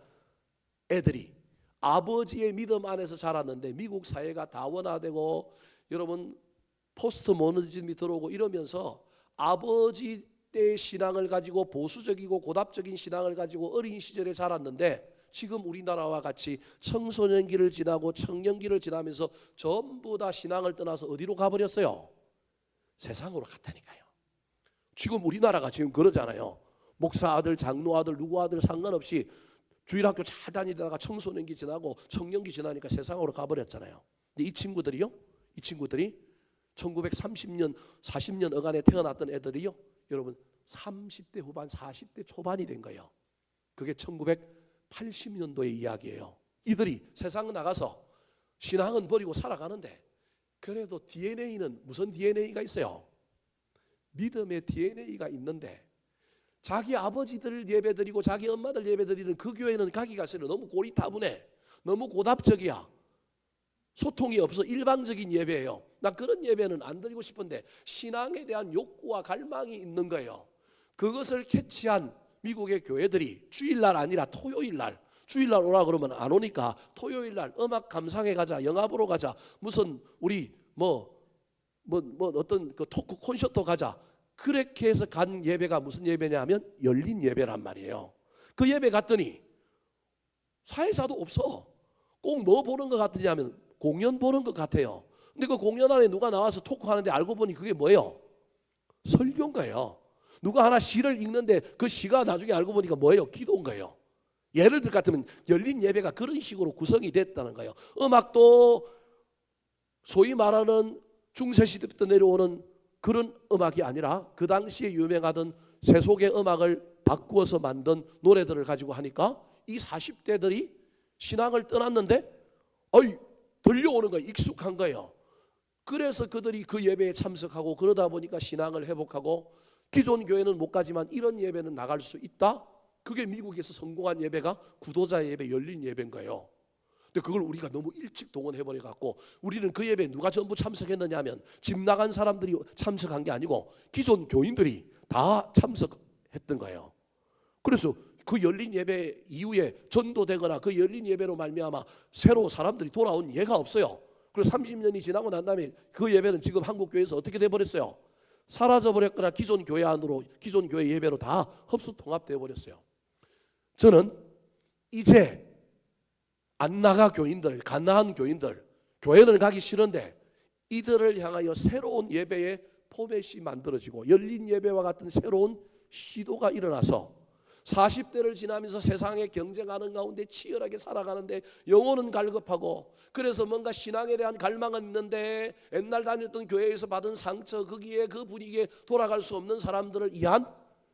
S1: 애들이 아버지의 믿음 안에서 자랐는데 미국 사회가 다원화되고 여러분 포스트 모더니즘이 들어오고 이러면서 아버지 때의 신앙을 가지고 보수적이고 고답적인 신앙을 가지고 어린 시절에 자랐는데 지금 우리나라와 같이 청소년기를 지나고 청년기를 지나면서 전부 다 신앙을 떠나서 어디로 가버렸어요? 세상으로 갔다니까요. 지금 우리나라가 지금 그러잖아요. 목사 아들, 장로 아들, 누구 아들 상관없이 주일학교 잘 다니다가 청소년기 지나고 청년기 지나니까 세상으로 가버렸잖아요. 근데 이 친구들이 1930년, 40년 어간에 태어났던 애들이요, 여러분 30대 후반, 40대 초반이 된 거예요. 그게 1980년도의 이야기예요. 이들이 세상 나가서 신앙은 버리고 살아가는데 그래도 DNA는 무슨 DNA가 있어요? 믿음의 DNA가 있는데 자기 아버지들 예배드리고 자기 엄마들 예배드리는 그 교회는 가기가 싫어. 너무 고리타분해. 너무 고답적이야. 소통이 없어. 일방적인 예배예요. 나 그런 예배는 안 드리고 싶은데 신앙에 대한 욕구와 갈망이 있는 거예요. 그것을 캐치한 미국의 교회들이 주일날 아니라 토요일날, 주일날 오라 그러면 안 오니까 토요일날 음악 감상회 가자, 영화 보러 가자, 무슨 우리 어떤 그 토크 콘서트 가자, 그렇게 해서 간 예배가 무슨 예배냐 하면 열린 예배란 말이에요. 그 예배 갔더니 사회자도 없어. 꼭 뭐 보는 것 같으냐면 공연 보는 것 같아요. 근데 그 공연 안에 누가 나와서 토크하는데 알고 보니 그게 뭐예요? 설교인 거예요. 누가 하나 시를 읽는데 그 시가 나중에 알고 보니까 뭐예요? 기도인 거예요. 예를 들 같으면 열린 예배가 그런 식으로 구성이 됐다는 거예요. 음악도 소위 말하는 중세시대부터 내려오는 그런 음악이 아니라 그 당시에 유명하던 세속의 음악을 바꾸어서 만든 노래들을 가지고 하니까 이 40대들이 신앙을 떠났는데 들려오는 거예요. 익숙한 거예요. 그래서 그들이 그 예배에 참석하고 그러다 보니까 신앙을 회복하고 기존 교회는 못 가지만 이런 예배는 나갈 수 있다. 그게 미국에서 성공한 예배가 구도자 예배, 열린 예배인 거예요. 근데 그걸 우리가 너무 일찍 동원해버려 갖고 우리는 그 예배에 누가 전부 참석했느냐 하면 집 나간 사람들이 참석한 게 아니고 기존 교인들이 다 참석했던 거예요. 그래서 그 열린 예배 이후에 전도되거나 그 열린 예배로 말미암아 새로 사람들이 돌아온 예가 없어요. 그리고 30년이 지나고 난 다음에 그 예배는 지금 한국 교회에서 어떻게 돼버렸어요? 사라져버렸거나 기존 교회 안으로 기존 교회 예배로 다 흡수 통합돼 버렸어요. 저는 이제 안 나가 교인들, 갓나한 교인들, 교회를 가기 싫은데 이들을 향하여 새로운 예배의 포맷이 만들어지고 열린 예배와 같은 새로운 시도가 일어나서 40대를 지나면서 세상에 경쟁하는 가운데 치열하게 살아가는데 영혼은 갈급하고 그래서 뭔가 신앙에 대한 갈망은 있는데 옛날 다녔던 교회에서 받은 상처 거기에 그 분위기에 돌아갈 수 없는 사람들을 위한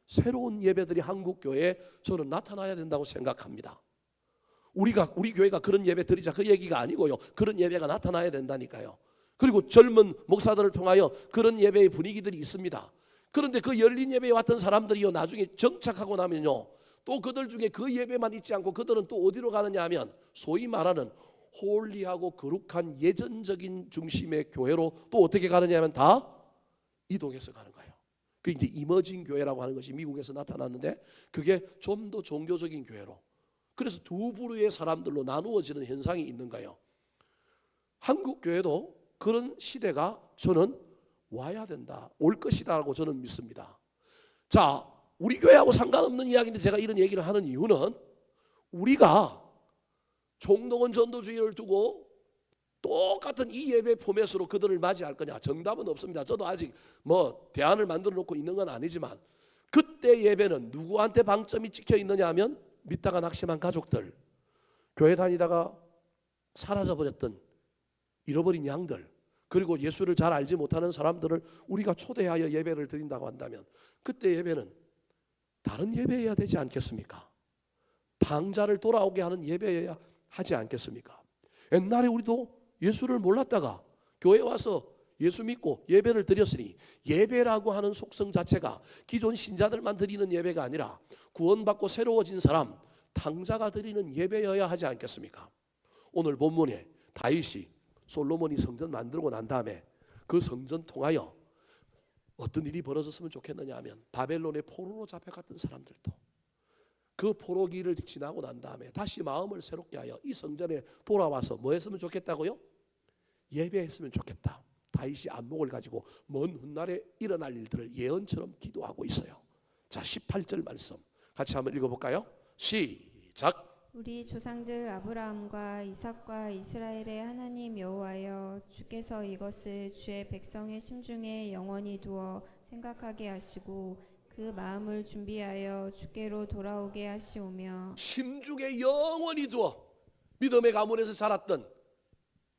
S1: 새로운 예배들이 한국 교회에 저는 나타나야 된다고 생각합니다. 우리 교회가 그런 예배 드리자 그 얘기가 아니고요. 그런 예배가 나타나야 된다니까요. 그리고 젊은 목사들을 통하여 그런 예배의 분위기들이 있습니다. 그런데 그 열린 예배에 왔던 사람들이요 나중에 정착하고 나면요 또 그들 중에 그 예배만 있지 않고 그들은 또 어디로 가느냐 하면 소위 말하는 홀리하고 거룩한 예전적인 중심의 교회로 또 어떻게 가느냐 하면 다 이동해서 가는 거예요. 그 이제 이머징 교회라고 하는 것이 미국에서 나타났는데 그게 좀 더 종교적인 교회로 그래서 두 부류의 사람들로 나누어지는 현상이 있는 거예요. 한국 교회도 그런 시대가 저는 와야 된다. 올 것이다라고 저는 믿습니다. 자, 우리 교회하고 상관없는 이야기인데 제가 이런 얘기를 하는 이유는 우리가 총동원 전도주의를 두고 똑같은 이 예배 포맷으로 그들을 맞이할 거냐? 정답은 없습니다. 저도 아직 대안을 만들어 놓고 있는 건 아니지만 그때 예배는 누구한테 방점이 찍혀 있느냐 하면 믿다가 낙심한 가족들, 교회 다니다가 사라져버렸던 잃어버린 양들, 그리고 예수를 잘 알지 못하는 사람들을 우리가 초대하여 예배를 드린다고 한다면 그때 예배는 다른 예배여야 되지 않겠습니까? 당자를 돌아오게 하는 예배여야 하지 않겠습니까? 옛날에 우리도 예수를 몰랐다가 교회 와서 예수 믿고 예배를 드렸으니 예배라고 하는 속성 자체가 기존 신자들만 드리는 예배가 아니라 구원받고 새로워진 사람, 당자가 드리는 예배여야 하지 않겠습니까? 오늘 본문에 다윗이 솔로몬이 성전 만들고 난 다음에 그 성전 통하여 어떤 일이 벌어졌으면 좋겠느냐 하면 바벨론의 포로로 잡혀갔던 사람들도 그 포로기를 지나고 난 다음에 다시 마음을 새롭게 하여 이 성전에 돌아와서 뭐 했으면 좋겠다고요? 예배했으면 좋겠다. 다윗이 안목을 가지고 먼 훗날에 일어날 일들을 예언처럼 기도하고 있어요. 자, 18절 말씀 같이 한번 읽어볼까요? 시작.
S2: 우리 조상들 아브라함과 이삭과 이스라엘의 하나님 여호와여, 주께서 이것을 주의 백성의 심중에 영원히 두어 생각하게 하시고 그 마음을 준비하여 주께로 돌아오게 하시오며,
S1: 심중에 영원히 두어 믿음의 가문에서 자랐던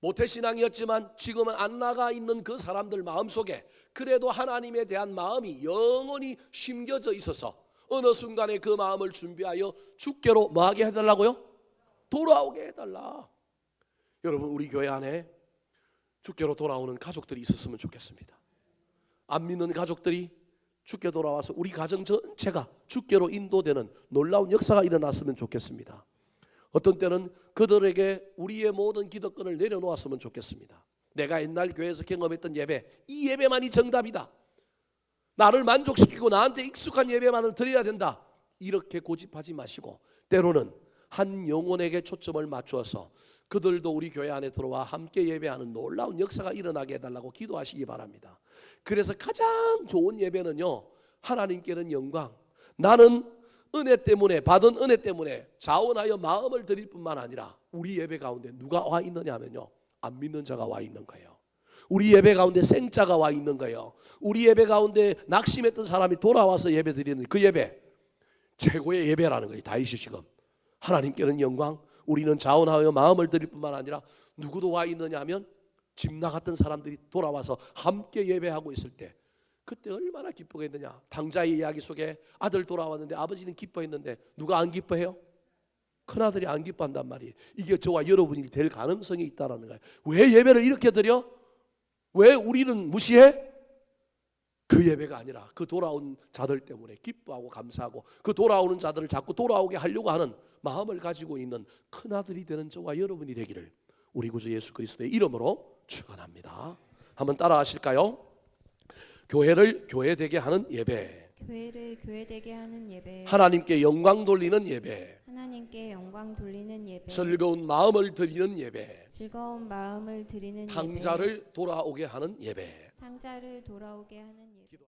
S1: 모태신앙이었지만 지금은 안 나가 있는 그 사람들 마음속에 그래도 하나님에 대한 마음이 영원히 심겨져 있어서 어느 순간에 그 마음을 준비하여 주께로 뭐하게 해달라고요? 돌아오게 해달라. 여러분, 우리 교회 안에 주께로 돌아오는 가족들이 있었으면 좋겠습니다. 안 믿는 가족들이 주께 돌아와서 우리 가정 전체가 주께로 인도되는 놀라운 역사가 일어났으면 좋겠습니다. 어떤 때는 그들에게 우리의 모든 기득권을 내려놓았으면 좋겠습니다. 내가 옛날 교회에서 경험했던 예배, 이 예배만이 정답이다. 나를 만족시키고 나한테 익숙한 예배만을 드려야 된다. 이렇게 고집하지 마시고 때로는 한 영혼에게 초점을 맞추어서 그들도 우리 교회 안에 들어와 함께 예배하는 놀라운 역사가 일어나게 해달라고 기도하시기 바랍니다. 그래서 가장 좋은 예배는요, 하나님께는 영광, 나는 은혜 때문에 받은 은혜 때문에 자원하여 마음을 드릴 뿐만 아니라 우리 예배 가운데 누가 와 있느냐 하면요, 안 믿는 자가 와 있는 거예요. 우리 예배 가운데 생자가 와 있는 거예요. 우리 예배 가운데 낙심했던 사람이 돌아와서 예배 드리는 그 예배, 최고의 예배라는 거예요. 다윗이 지금 하나님께는 영광, 우리는 자원하여 마음을 드릴 뿐만 아니라 누구도 와 있느냐 하면 집 나갔던 사람들이 돌아와서 함께 예배하고 있을 때 그때 얼마나 기쁘겠느냐. 당자의 이야기 속에 아들 돌아왔는데 아버지는 기뻐했는데 누가 안 기뻐해요? 큰아들이 안 기뻐한단 말이에요. 이게 저와 여러분이 될 가능성이 있다는 거예요. 왜 예배를 이렇게 드려? 왜 우리는 무시해? 그 예배가 아니라 그 돌아온 자들 때문에 기뻐하고 감사하고 그 돌아오는 자들을 자꾸 돌아오게 하려고 하는 마음을 가지고 있는 큰아들이 되는 저와 여러분이 되기를 우리 구주 예수 그리스도의 이름으로 축원합니다. 한번 따라 하실까요? 교회를 교회되게 하는 예배,
S2: 교회를 교회되게 하는 예배,
S1: 하나님께 영광 돌리는 예배,
S2: 하나님께 영광 돌리는 예배,
S1: 즐거운 마음을 드리는 예배,
S2: 즐거운 마음을 드리는 예배,
S1: 탕자를 돌아오게 하는 예배.
S2: 탕자를 돌아오게 하는 예배.